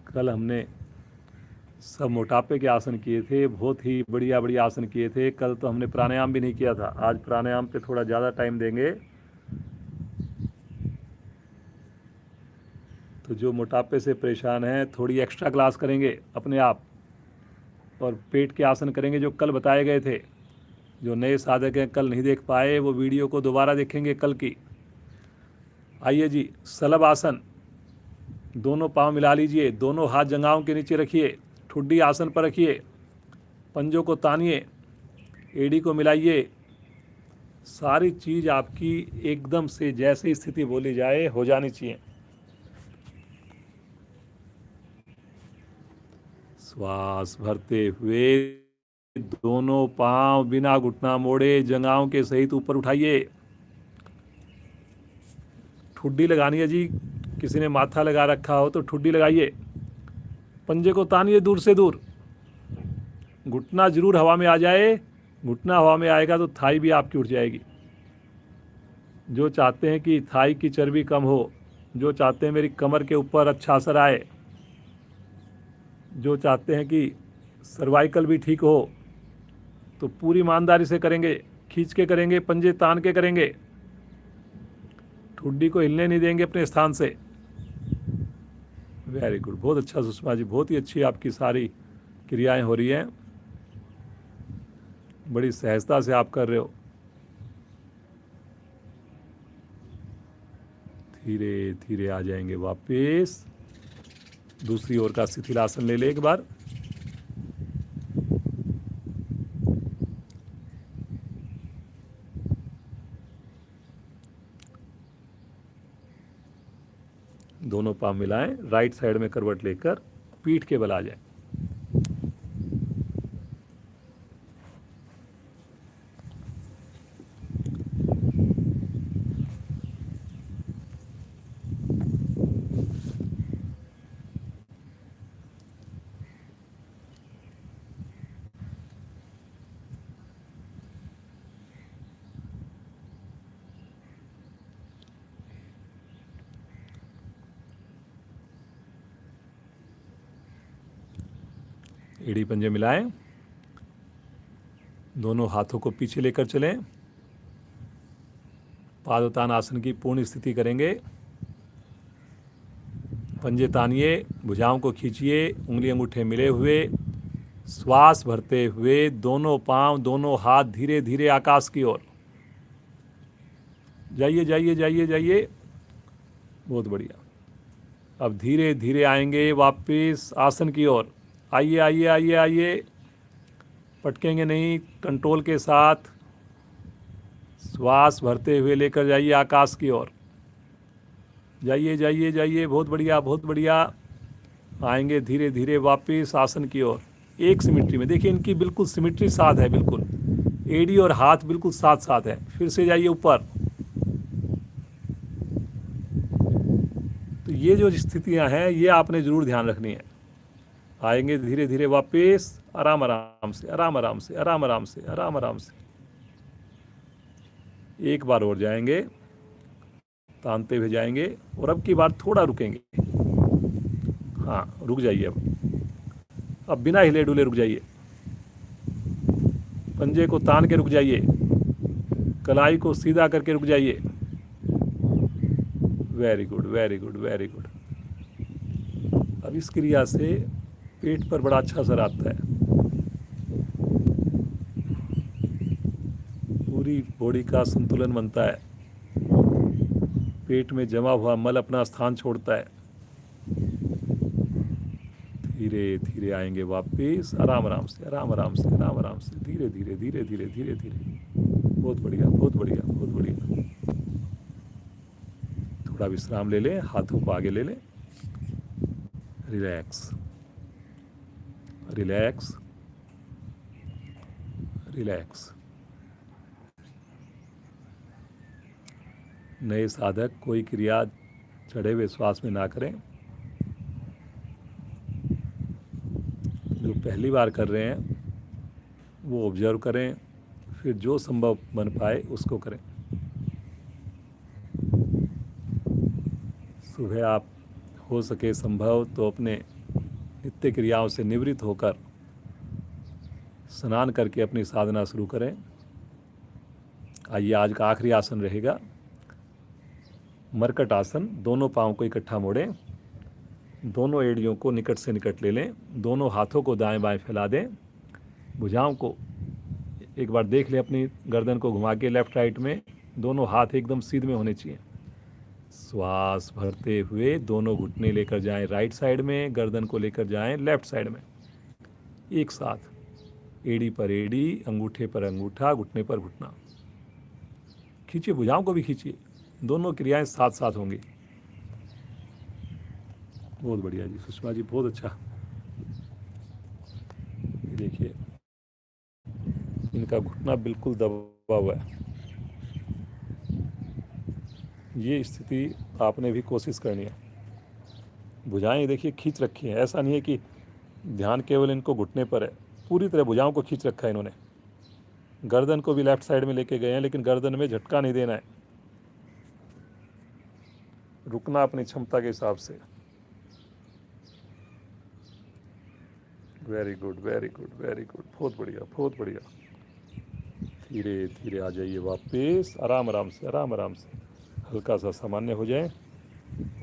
कल हमने सब मोटापे के आसन किए थे, बहुत ही बढ़िया बढ़िया आसन किए थे। कल तो हमने प्राणायाम भी नहीं किया था। आज प्राणायाम पे थोड़ा ज़्यादा टाइम देंगे। तो जो मोटापे से परेशान हैं, थोड़ी एक्स्ट्रा क्लास करेंगे अपने आप, और पेट के आसन करेंगे जो कल बताए गए थे। जो नए साधक हैं, कल नहीं देख पाए, वो वीडियो को दोबारा देखेंगे कल की। आइए जी, सलभ आसन। दोनों पाँव मिला लीजिए, दोनों हाथ जंघाओं के नीचे रखिए, ठुड्डी आसन पर रखिए, पंजों को तानिए, एड़ी को मिलाइए। सारी चीज़ आपकी एकदम से जैसे स्थिति बोली जाए हो जानी चाहिए। श्वास भरते हुए दोनों पांव बिना घुटना मोड़े जंघाओं के सहित ऊपर उठाइए। ठुड्डी लगानी है जी, किसी ने माथा लगा रखा हो तो ठुड्डी लगाइए। पंजे को तानिए दूर से दूर, घुटना जरूर हवा में आ जाए। घुटना हवा में आएगा तो थाई भी आपकी उठ जाएगी। जो चाहते हैं कि थाई की चर्बी कम हो, जो चाहते हैं मेरी कमर के ऊपर अच्छा असर आए, जो चाहते हैं कि सर्वाइकल भी ठीक हो, तो पूरी ईमानदारी से करेंगे, खींच के करेंगे, पंजे तान के करेंगे, ठुड्डी को हिलने नहीं देंगे अपने स्थान से। वेरी गुड, बहुत अच्छा सुषमा जी, बहुत ही अच्छी आपकी सारी क्रियाएं हो रही हैं, बड़ी सहजता से आप कर रहे हो। धीरे धीरे आ जाएंगे वापस। दूसरी ओर का शिथिलासन ले ले एक बार। दोनों पाँव मिलाएं, राइट साइड में करवट लेकर पीठ के बल आ जाए। एड़ी पंजे मिलाएं, दोनों हाथों को पीछे लेकर चलें, पादोत्तान आसन की पूर्ण स्थिति करेंगे। पंजे तानिए, भुजाओं को खींचिए, उंगली अंगूठे मिले हुए, श्वास भरते हुए दोनों पांव दोनों हाथ धीरे धीरे आकाश की ओर जाइए जाइए जाइए जाइए। बहुत बढ़िया। अब धीरे धीरे आएंगे वापस आसन की ओर। आइए आइए आइए आइए, पटकेंगे नहीं, कंट्रोल के साथ श्वास भरते हुए लेकर जाइए आकाश की ओर। जाइए जाइए जाइए, बहुत बढ़िया बहुत बढ़िया। आएंगे धीरे धीरे वापस आसन की ओर। एक सिमिट्री में देखिए, इनकी बिल्कुल सिमिट्री साथ है, बिल्कुल एड़ी और हाथ बिल्कुल साथ साथ है। फिर से जाइए ऊपर। तो ये जो स्थितियां हैं ये आपने जरूर ध्यान रखनी है। आएंगे धीरे धीरे वापस, आराम आराम से आराम आराम से आराम आराम से आराम आराम से। एक बार और जाएंगे, तानते हुए जाएंगे, और अब की बार थोड़ा रुकेंगे। हाँ, रुक जाइए। अब बिना हिले डुले रुक जाइए। पंजे को तान के रुक जाइए, कलाई को सीधा करके रुक जाइए। Very good very good very good. अब इस क्रिया से पेट पर बड़ा अच्छा असर आता है। पूरी बॉडी का संतुलन बनता है, पेट में जमा हुआ मल अपना स्थान छोड़ता है। धीरे धीरे आएंगे वापस, आराम आराम से आराम आराम से आराम आराम से, धीरे धीरे धीरे धीरे धीरे धीरे। बहुत बढ़िया बहुत बढ़िया बहुत बढ़िया। थोड़ा विश्राम ले लें, हाथों को आगे ले लें। Relax relax relax. नए साधक कोई क्रिया चढ़े हुए श्वास में ना करें। जो पहली बार कर रहे हैं वो ऑब्जर्व करें, फिर जो संभव बन पाए उसको करें। सुबह आप हो सके संभव तो अपने नित्य क्रियाओं से निवृत्त होकर स्नान करके अपनी साधना शुरू करें। आइए, आज का आखिरी आसन रहेगा मरकट आसन। दोनों पाँव को इकट्ठा मोड़ें, दोनों एड़ियों को निकट से निकट ले लें, दोनों हाथों को दाएं बाएं फैला दें, भुजाओं को एक बार देख लें, अपनी गर्दन को घुमा के लेफ्ट राइट में, दोनों हाथ एकदम सीधे में होने चाहिए। श्वास भरते हुए दोनों घुटने लेकर जाएं राइट साइड में, गर्दन को लेकर जाएं लेफ्ट साइड में, एक साथ एड़ी पर एड़ी, अंगूठे पर अंगूठा, घुटने पर घुटना। खींचिए, भुजाओं को भी खींचिए, दोनों क्रियाएं साथ साथ होंगी। बहुत बढ़िया जी, सुषमा जी बहुत अच्छा। देखिए, इनका घुटना बिल्कुल दबा हुआ है। ये स्थिति आपने भी कोशिश करनी है। भुजाएं देखिए खींच रखी हैं, ऐसा नहीं है कि ध्यान केवल इनको घुटने पर है। पूरी तरह भुजाओं को खींच रखा है इन्होंने। गर्दन को भी लेफ्ट साइड में लेके गए हैं, लेकिन गर्दन में झटका नहीं देना है, रुकना अपनी क्षमता के हिसाब से। Very good, very good, very good, बहुत बढ़िया, बहुत बढ़िया। धीरे धीरे आ जाइए वापस, आराम आराम से, आराम आराम से, हल्का सा सामान्य हो जाए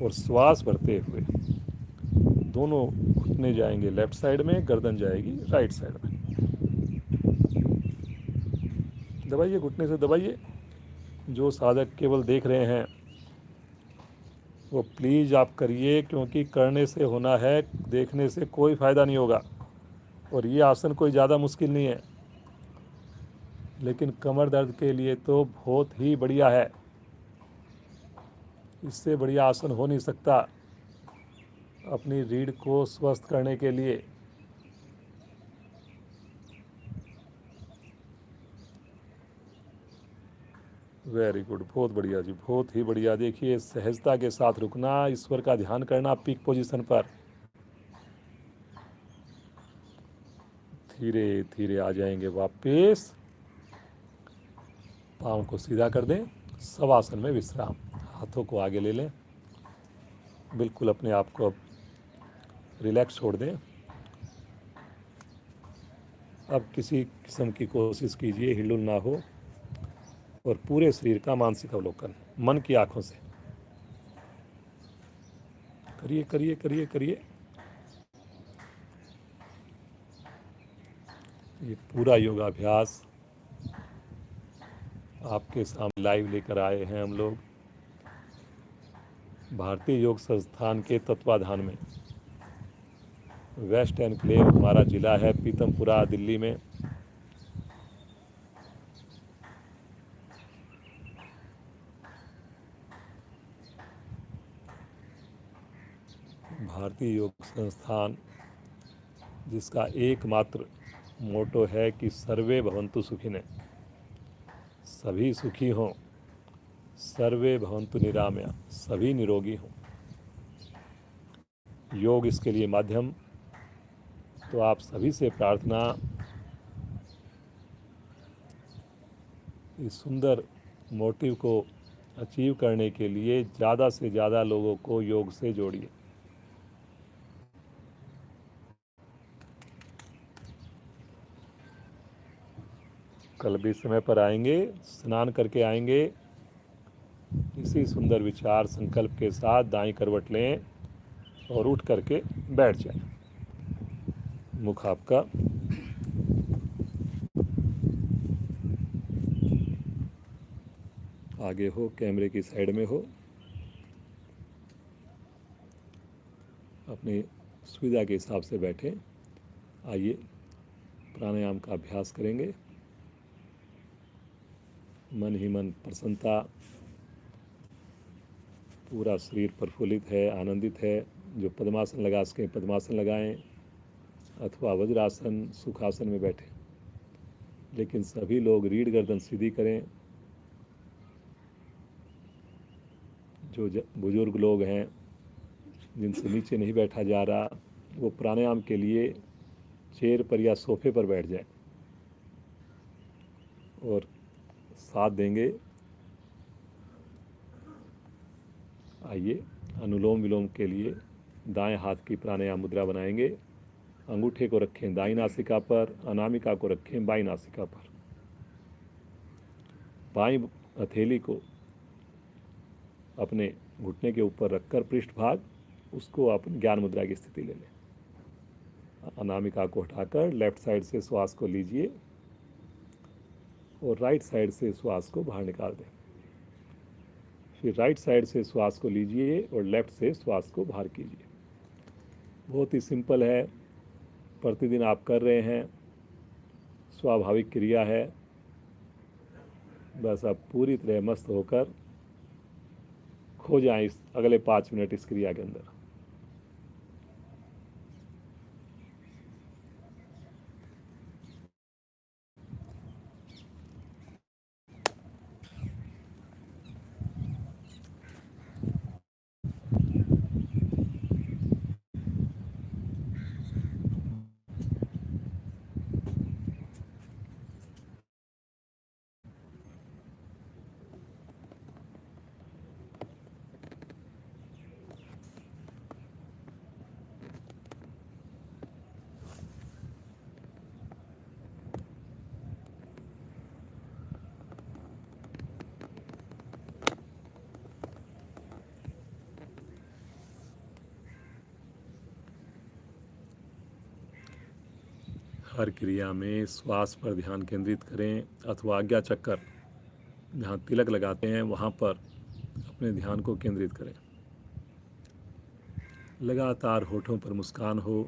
और श्वास भरते हुए दोनों घुटने जाएंगे लेफ्ट साइड में, गर्दन जाएगी राइट साइड में। दबाइए, घुटने से दबाइए। जो साधक केवल देख रहे हैं वो प्लीज़ आप करिए, क्योंकि करने से होना है, देखने से कोई फ़ायदा नहीं होगा। और ये आसन कोई ज़्यादा मुश्किल नहीं है, लेकिन कमर दर्द के लिए तो बहुत ही बढ़िया है। इससे बढ़िया आसन हो नहीं सकता अपनी रीढ़ को स्वस्थ करने के लिए। वेरी गुड, बहुत बढ़िया जी, बहुत ही बढ़िया। देखिए, सहजता के साथ रुकना, ईश्वर का ध्यान करना पीक पोजीशन पर। धीरे धीरे आ जाएंगे वापस, पाँव को सीधा कर दें, शवासन में विश्राम। हाथों को आगे ले लें, बिल्कुल अपने आप को अब रिलैक्स छोड़ दें। अब किसी किस्म की कोशिश कीजिए हिलुल ना हो, और पूरे शरीर का मानसिक अवलोकन मन की आंखों से करिए, करिए, करिए, करिए। ये पूरा योगाभ्यास आपके सामने लाइव लेकर आए हैं हम लोग भारतीय योग संस्थान के तत्वाधान में। वेस्ट एनक्लेव हमारा ज़िला है, पीतमपुरा, दिल्ली में। भारतीय योग संस्थान, जिसका एकमात्र मोटो है कि सर्वे भवन्तु सुखिनः, सभी सुखी हों, सर्वे भवन्तु निरामया, सभी निरोगी हों। योग इसके लिए माध्यम। तो आप सभी से प्रार्थना, इस सुंदर मोटिव को अचीव करने के लिए ज़्यादा से ज़्यादा लोगों को योग से जोड़िए। कल भी समय पर आएंगे, स्नान करके आएंगे। इसी सुंदर विचार संकल्प के साथ दाईं करवट लें और उठ करके बैठ जाएं। मुख आपका आगे हो, कैमरे की साइड में हो। अपनी सुविधा के हिसाब से बैठें। आइए प्राणायाम का अभ्यास करेंगे। मन ही मन प्रसन्नता, पूरा शरीर प्रफुल्लित है, आनंदित है। जो पद्मासन लगा सकें पद्मासन लगाएं, अथवा वज्रासन, सुखासन में बैठें। लेकिन सभी लोग रीढ़ गर्दन सीधी करें। जो बुजुर्ग लोग हैं जिनसे नीचे नहीं बैठा जा रहा, वो प्राणायाम के लिए चेयर पर या सोफे पर बैठ जाएं और साथ देंगे। आइए अनुलोम विलोम के लिए दाएं हाथ की प्राणायाम मुद्रा बनाएंगे। अंगूठे को रखें दाईं नासिका पर, अनामिका को रखें बाईं नासिका पर। बाईं हथेली को अपने घुटने के ऊपर रखकर पृष्ठभाग, उसको अपनी ज्ञान मुद्रा की स्थिति ले लें। अनामिका को हटाकर लेफ्ट साइड से श्वास को लीजिए और राइट साइड से श्वास को बाहर निकाल दें। फिर राइट साइड से श्वास को लीजिए और लेफ्ट से श्वास को बाहर कीजिए। बहुत ही सिंपल है, प्रतिदिन आप कर रहे हैं, स्वाभाविक क्रिया है। बस आप पूरी तरह मस्त होकर खो जाएं इस अगले 5 मिनट इस क्रिया के अंदर। हर क्रिया में श्वास पर ध्यान केंद्रित करें अथवा आज्ञा चक्कर जहाँ तिलक लगाते हैं वहाँ पर अपने ध्यान को केंद्रित करें। लगातार होठों पर मुस्कान हो,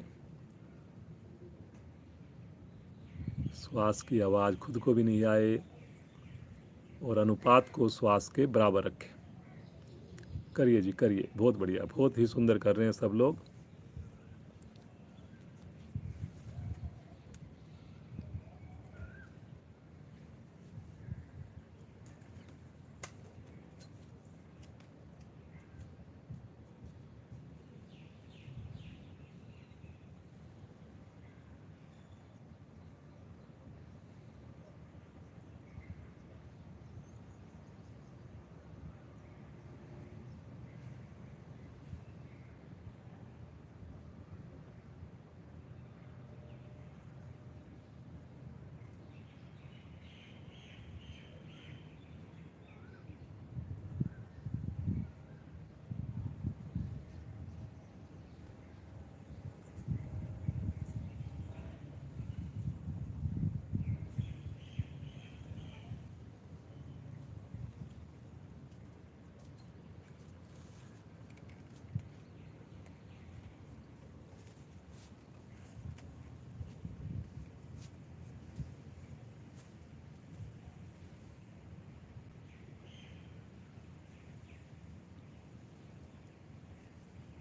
श्वास की आवाज़ खुद को भी नहीं आए और अनुपात को श्वास के बराबर रखें। करिए जी, करिए, बहुत बढ़िया, बहुत ही सुंदर कर रहे हैं सब लोग।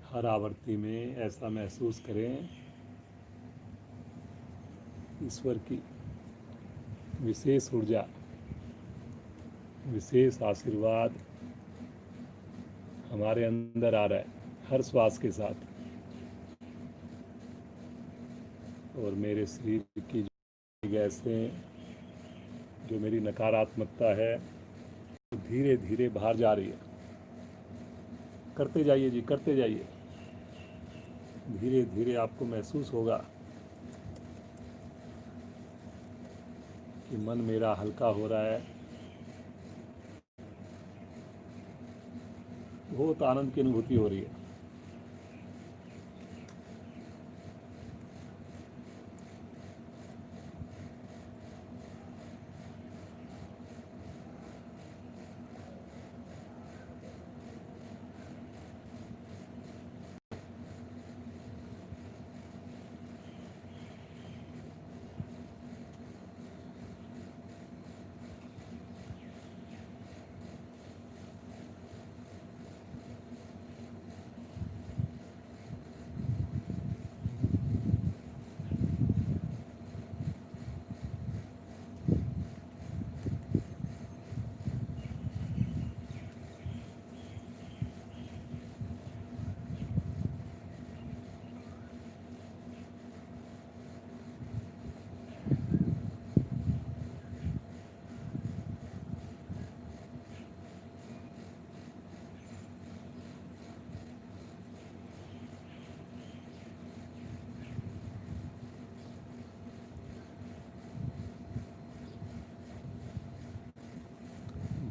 हर आवृत्ति में ऐसा महसूस करें ईश्वर की विशेष ऊर्जा, विशेष आशीर्वाद हमारे अंदर आ रहा है हर श्वास के साथ, और मेरे शरीर की जो गैसें, जो मेरी नकारात्मकता है, धीरे धीरे बाहर जा रही है। करते जाइए जी, करते जाइए। धीरे धीरे आपको महसूस होगा कि मन मेरा हल्का हो रहा है। बहुत आनंद की अनुभूति हो रही है।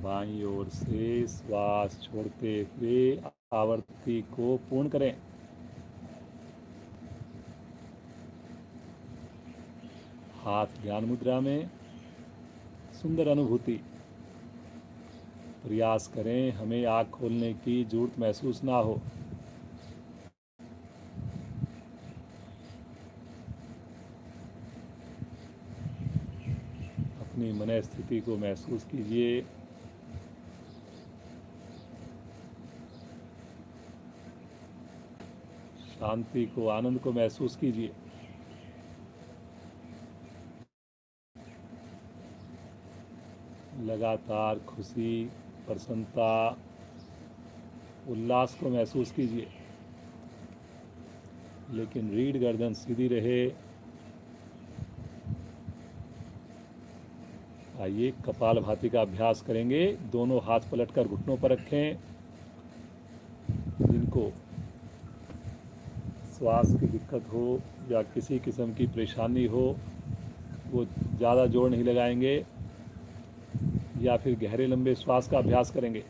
बाईं ओर से श्वास छोड़ते हुए आवृत्ति को पूर्ण करें। हाथ ध्यान मुद्रा में, सुंदर अनुभूति। प्रयास करें हमें आँख खोलने की जरूरत महसूस ना हो। अपनी मन स्थिति को महसूस कीजिए। शांति को, आनंद को महसूस कीजिए। लगातार खुशी, प्रसन्नता, उल्लास को महसूस कीजिए। लेकिन रीढ़ गर्दन सीधी रहे। आइए कपालभाति का अभ्यास करेंगे। दोनों हाथ पलटकर घुटनों पर रखें। जिनको श्वास की दिक्कत हो या किसी किस्म की परेशानी हो वो ज़्यादा जोर नहीं लगाएंगे या फिर गहरे लंबे श्वास का अभ्यास करेंगे।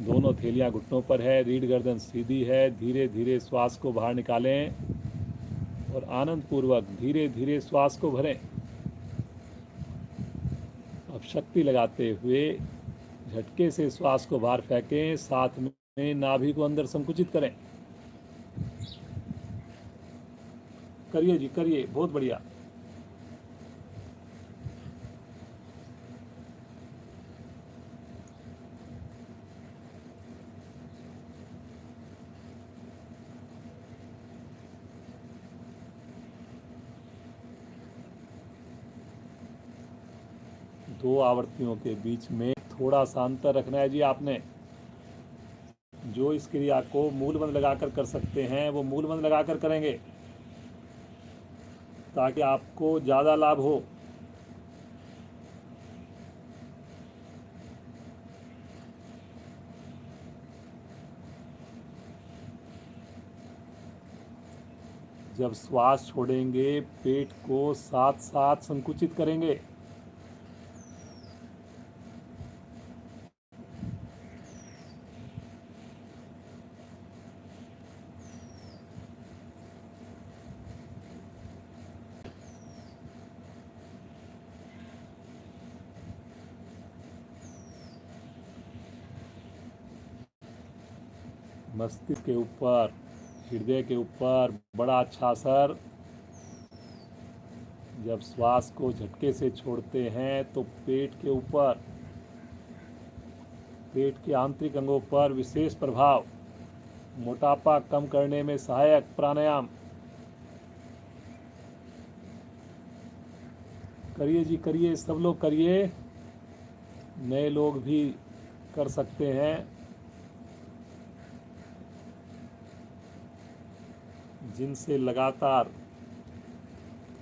दोनों थैलियाँ घुटनों पर है, रीढ़ गर्दन सीधी है। धीरे धीरे श्वास को बाहर निकालें और आनंद पूर्वक धीरे धीरे श्वास को भरें। अब शक्ति लगाते हुए झटके से श्वास को बाहर फेंकें, साथ में नाभि को अंदर संकुचित करें। करिए जी, करिए, बहुत बढ़िया। दो आवृत्तियों के बीच में थोड़ा सा अंतर रखना है जी आपने। जो इस क्रिया को मूलबंध लगाकर कर सकते हैं वो मूलबंध लगाकर करेंगे ताकि आपको ज़्यादा लाभ हो। जब श्वास छोड़ेंगे पेट को साथ साथ संकुचित करेंगे। मस्तिष्क के ऊपर, हृदय के ऊपर बड़ा अच्छा असर। जब श्वास को झटके से छोड़ते हैं तो पेट के ऊपर, पेट के आंतरिक अंगों पर विशेष प्रभाव। मोटापा कम करने में सहायक प्राणायाम। करिए जी, करिए, सब लोग करिए, नए लोग भी कर सकते हैं। जिनसे लगातार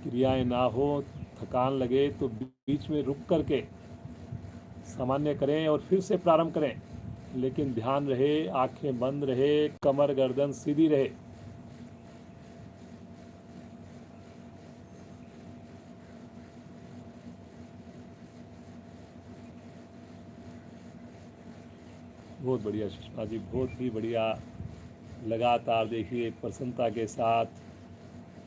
क्रियाएं ना हो, थकान लगे तो बीच में रुक करके सामान्य करें और फिर से प्रारंभ करें, लेकिन ध्यान रहे, आंखें बंद रहे, कमर गर्दन सीधी रहे। बहुत बढ़िया सुषमा जी, बहुत ही बढ़िया। लगातार देखिए प्रसन्नता के साथ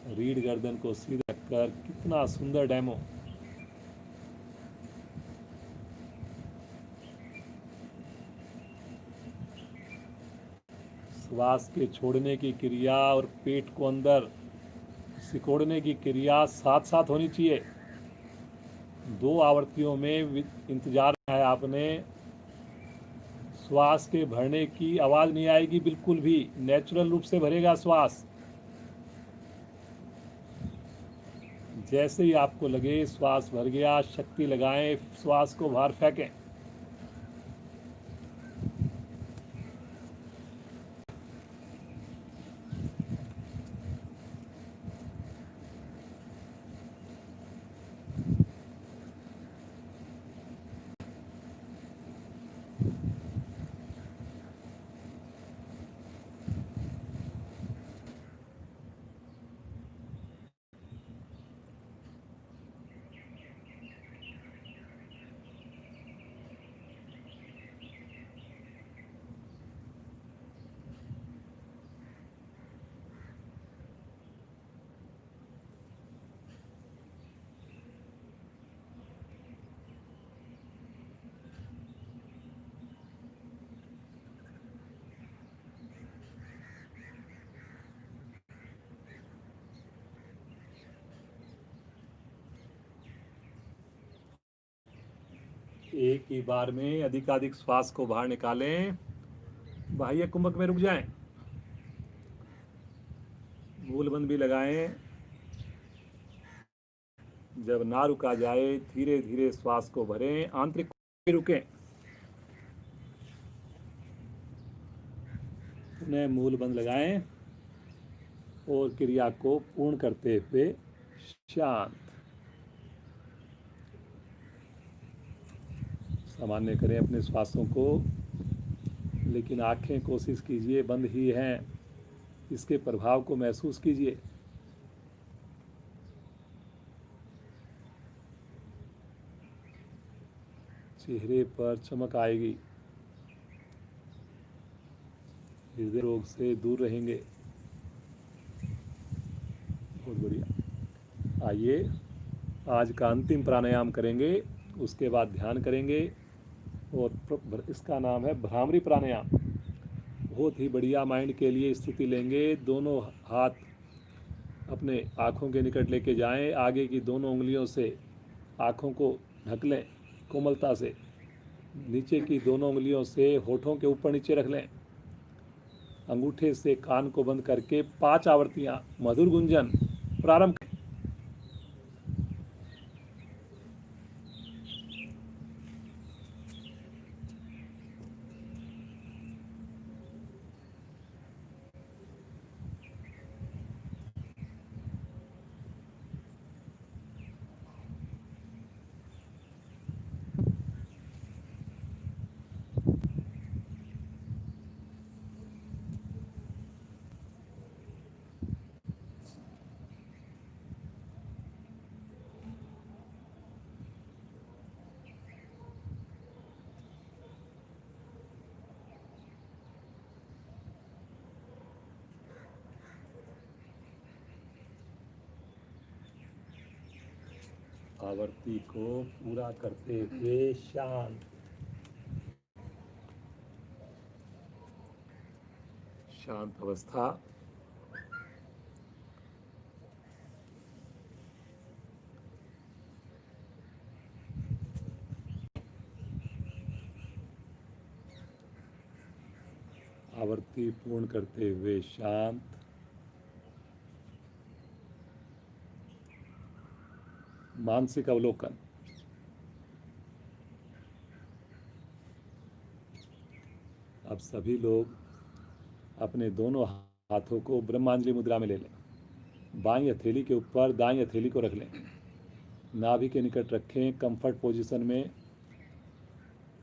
रीढ़ गर्दन को सीधा रखकर, कितना सुंदर डेमो। श्वास के छोड़ने की क्रिया और पेट को अंदर सिकोड़ने की क्रिया साथ साथ होनी चाहिए। दो आवृत्तियों में इंतजार है आपने। श्वास के भरने की आवाज नहीं आएगी बिल्कुल भी, नेचुरल रूप से भरेगा श्वास। जैसे ही आपको लगे श्वास भर गया, शक्ति लगाएं, श्वास को बाहर फेंकें। एक ही बार में अधिकाधिक श्वास को बाहर निकालें। बाह्य कुंभक में रुक जाएं। मूलबंध भी लगाएं। जब ना रुका जाए धीरे धीरे श्वास को भरें, आंतरिक में रुकें। पुनः मूलबंध लगाएं और क्रिया को पूर्ण करते हुए शांत सामान्य करें अपने श्वासों को, लेकिन आंखें कोशिश कीजिए बंद ही हैं। इसके प्रभाव को महसूस कीजिए। चेहरे पर चमक आएगी। हृदय रोग से दूर रहेंगे। बहुत बढ़िया। आइए आज का अंतिम प्राणायाम करेंगे, उसके बाद ध्यान करेंगे। और इसका नाम है भ्रामरी प्राणायाम। बहुत ही बढ़िया माइंड के लिए स्थिति लेंगे। दोनों हाथ अपने आँखों के निकट लेके जाएं, आगे की दोनों उंगलियों से आँखों को ढक लें कोमलता से, नीचे की दोनों उंगलियों से होठों के ऊपर नीचे रख लें, अंगूठे से कान को बंद करके 5 आवर्तियां मधुर गुंजन प्रारंभ। आवर्ती को पूरा करते हुए शांत शांत अवस्था। आवर्ती पूर्ण करते हुए शांत। मानसिक अवलोकन। अब सभी लोग अपने दोनों हाथों को ब्रह्मांजलि मुद्रा में ले लें। बाईं हथेली के ऊपर दाईं हथेली को रख लें, नाभि के निकट रखें। कंफर्ट पोजीशन में,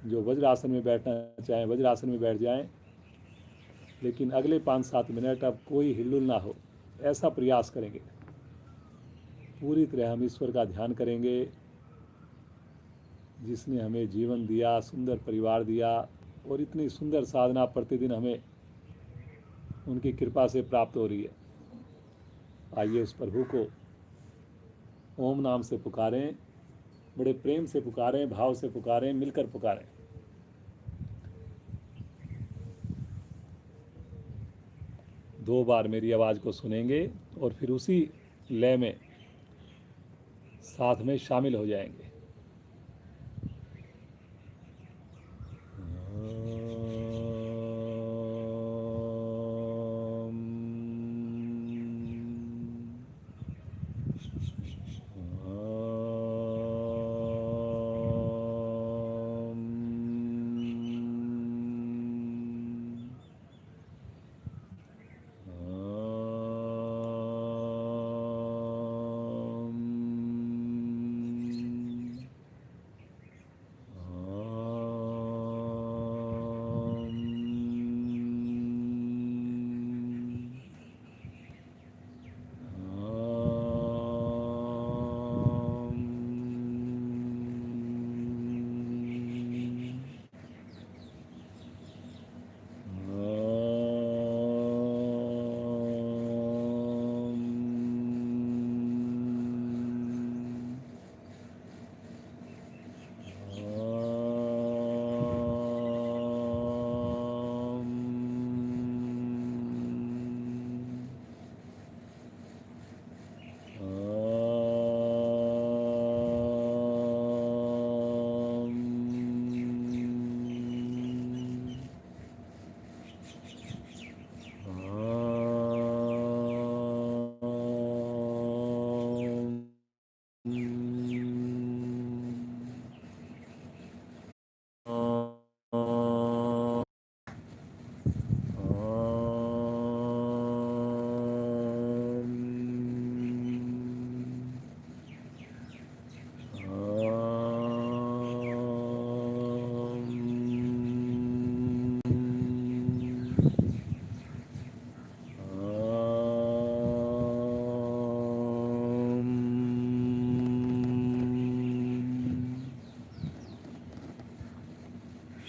जो वज्रासन में बैठना चाहें वज्रासन में बैठ जाएं, लेकिन अगले 5-7 मिनट अब कोई हिलुल ना हो, ऐसा प्रयास करेंगे। पूरी तरह हम ईश्वर का ध्यान करेंगे, जिसने हमें जीवन दिया, सुंदर परिवार दिया और इतनी सुंदर साधना प्रतिदिन हमें उनकी कृपा से प्राप्त हो रही है। आइए उस प्रभु को ओम नाम से पुकारें, बड़े प्रेम से पुकारें, भाव से पुकारें, मिलकर पुकारें। दो बार मेरी आवाज़ को सुनेंगे और फिर उसी लय में साथ में शामिल हो जाएंगे।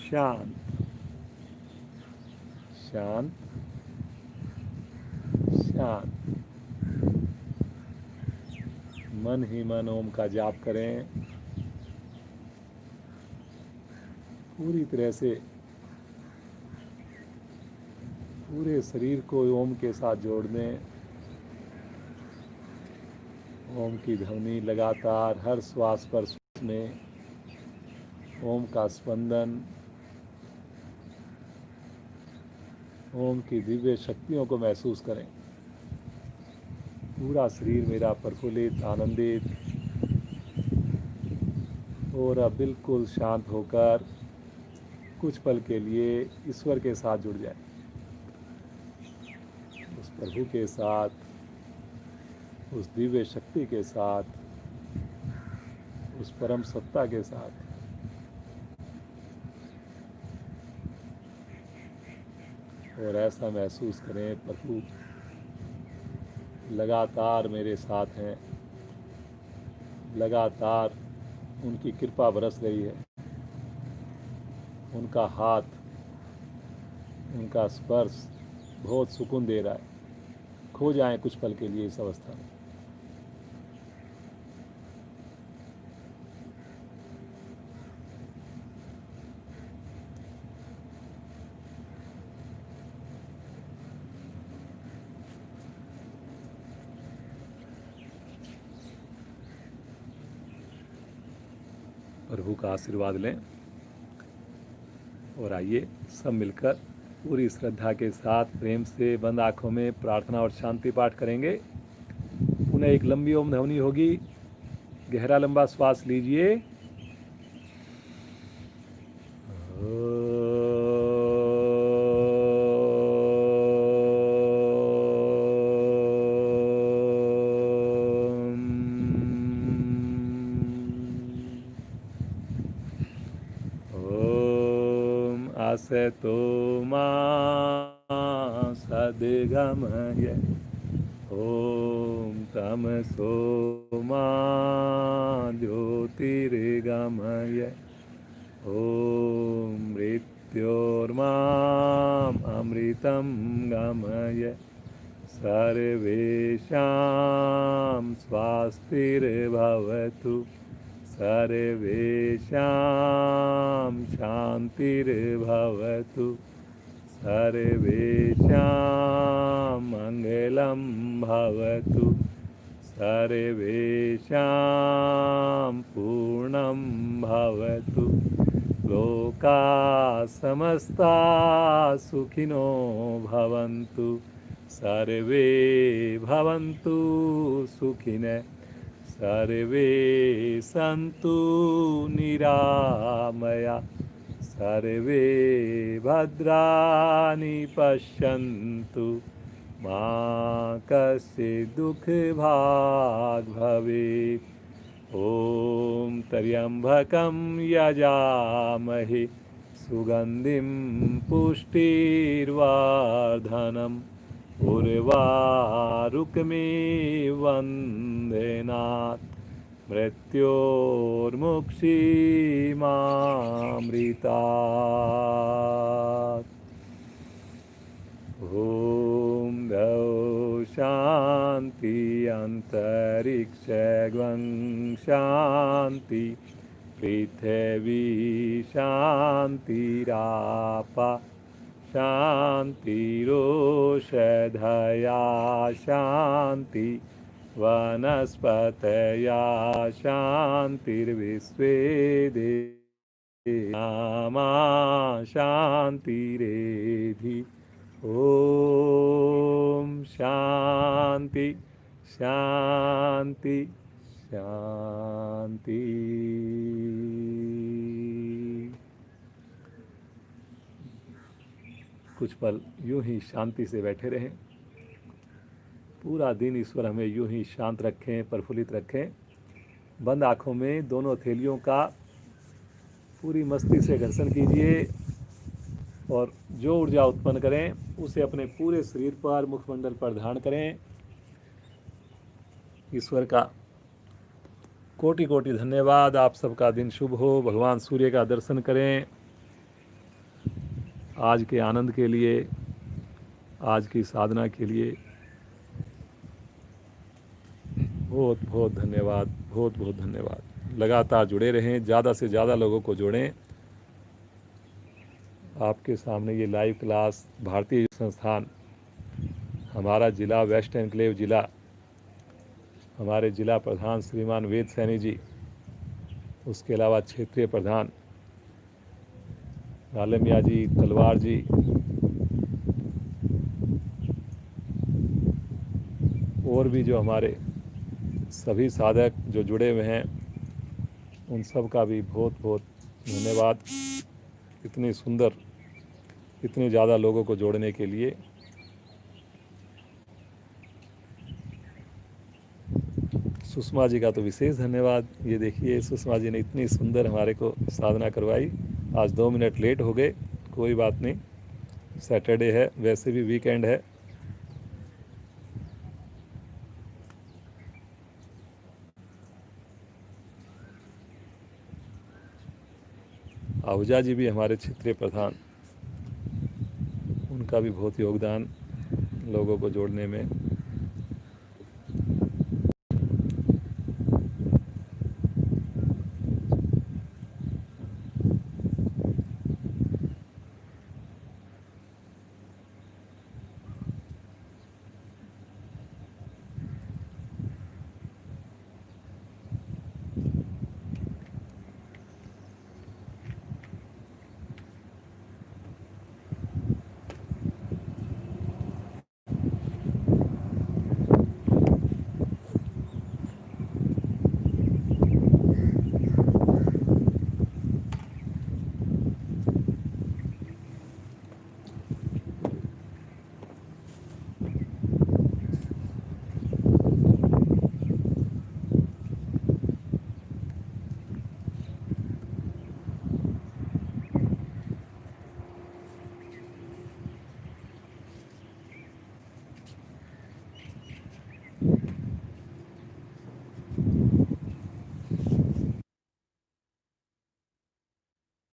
शांत शांत शांत। मन ही मन ओम का जाप करें। पूरी तरह से पूरे शरीर को ओम के साथ जोड़ दें। ओम की ध्वनि लगातार हर श्वास पर श्वास में ओम का स्पंदन, ओम की दिव्य शक्तियों को महसूस करें। पूरा शरीर मेरा प्रफुल्लित, आनंदित, और अब बिल्कुल शांत होकर कुछ पल के लिए ईश्वर के साथ जुड़ जाए, उस प्रभु के साथ, उस दिव्य शक्ति के साथ, उस परम सत्ता के साथ। और ऐसा महसूस करें प्रभु लगातार मेरे साथ हैं, लगातार उनकी कृपा बरस रही है, उनका हाथ, उनका स्पर्श बहुत सुकून दे रहा है। खो जाएं कुछ पल के लिए इस अवस्था में। प्रभु का आशीर्वाद लें और आइए सब मिलकर पूरी श्रद्धा के साथ प्रेम से बंद आँखों में प्रार्थना और शांति पाठ करेंगे। पुनः एक लंबी ओम ध्वनि होगी। गहरा लंबा श्वास लीजिए। असतो मा सद्गमय, ओम तमसो मा ज्योतिर्गमय, ओम मृत्योर्माम् अमृतं गमय, सर्वेषां स्वास्तिर्भवतु, सर्वेषां शान्तिर्भवतु, सर्वेषां मङ्गलं भवतु, सर्वेषां पूर्णं भवतु, लोकाः समस्ताः सुखिनो भवन्तु, सर्वे भवन्तु सुखिनः, सर्वे सन्तु निरामया, सर्वे भद्राणि पश्यन्तु, मा कश्चित् दुःखभाग् भवेत्। ॐ त्र्यम्बकं यजामहे सुगन्धिं पुष्टिर्वर्धनम्, उर्वारुकमिव वन्देनात्, मृत्योर्मुक्षीमामृतात्। ॐ द्यौ शान्ति अन्तरिक्षगं शान्ति, पृथिवी शान्तिरापः शान्तिरोषधया शान्ति, वनस्पतयः शान्तिर्विश्वे देवा शान्तिरेधि। ॐ शान्ति शान्ति शान्ति। कुछ पल यूं ही शांति से बैठे रहें। पूरा दिन ईश्वर हमें यूं ही शांत रखें, प्रफुल्लित रखें। बंद आँखों में दोनों हथेलियों का पूरी मस्ती से घर्षण कीजिए और जो ऊर्जा उत्पन्न करें उसे अपने पूरे शरीर पर, मुखमंडल पर धारण करें। ईश्वर का कोटि कोटि धन्यवाद। आप सबका दिन शुभ हो। भगवान सूर्य का दर्शन करें। आज के आनंद के लिए, आज की साधना के लिए बहुत बहुत धन्यवाद, बहुत बहुत धन्यवाद। लगातार जुड़े रहें, ज़्यादा से ज़्यादा लोगों को जोड़ें। आपके सामने ये लाइव क्लास भारतीय संस्थान, हमारा ज़िला वेस्ट एनक्लेव ज़िला, हमारे ज़िला प्रधान श्रीमान वेद सैनी जी, उसके अलावा क्षेत्रीय प्रधान रालमिया जी, तलवार जी, और भी जो हमारे सभी साधक जो जुड़े हुए हैं, उन सब का भी बहुत बहुत धन्यवाद, इतनी सुंदर, इतने ज़्यादा लोगों को जोड़ने के लिए। सुषमा जी का तो विशेष धन्यवाद। ये देखिए, सुषमा जी ने इतनी सुंदर हमारे को साधना करवाई। आज 2 मिनट लेट हो गए, कोई बात नहीं, सैटरडे है, वैसे भी वीकेंड है। आहूजा जी भी हमारे क्षेत्रीय प्रधान, उनका भी बहुत योगदान लोगों को जोड़ने में।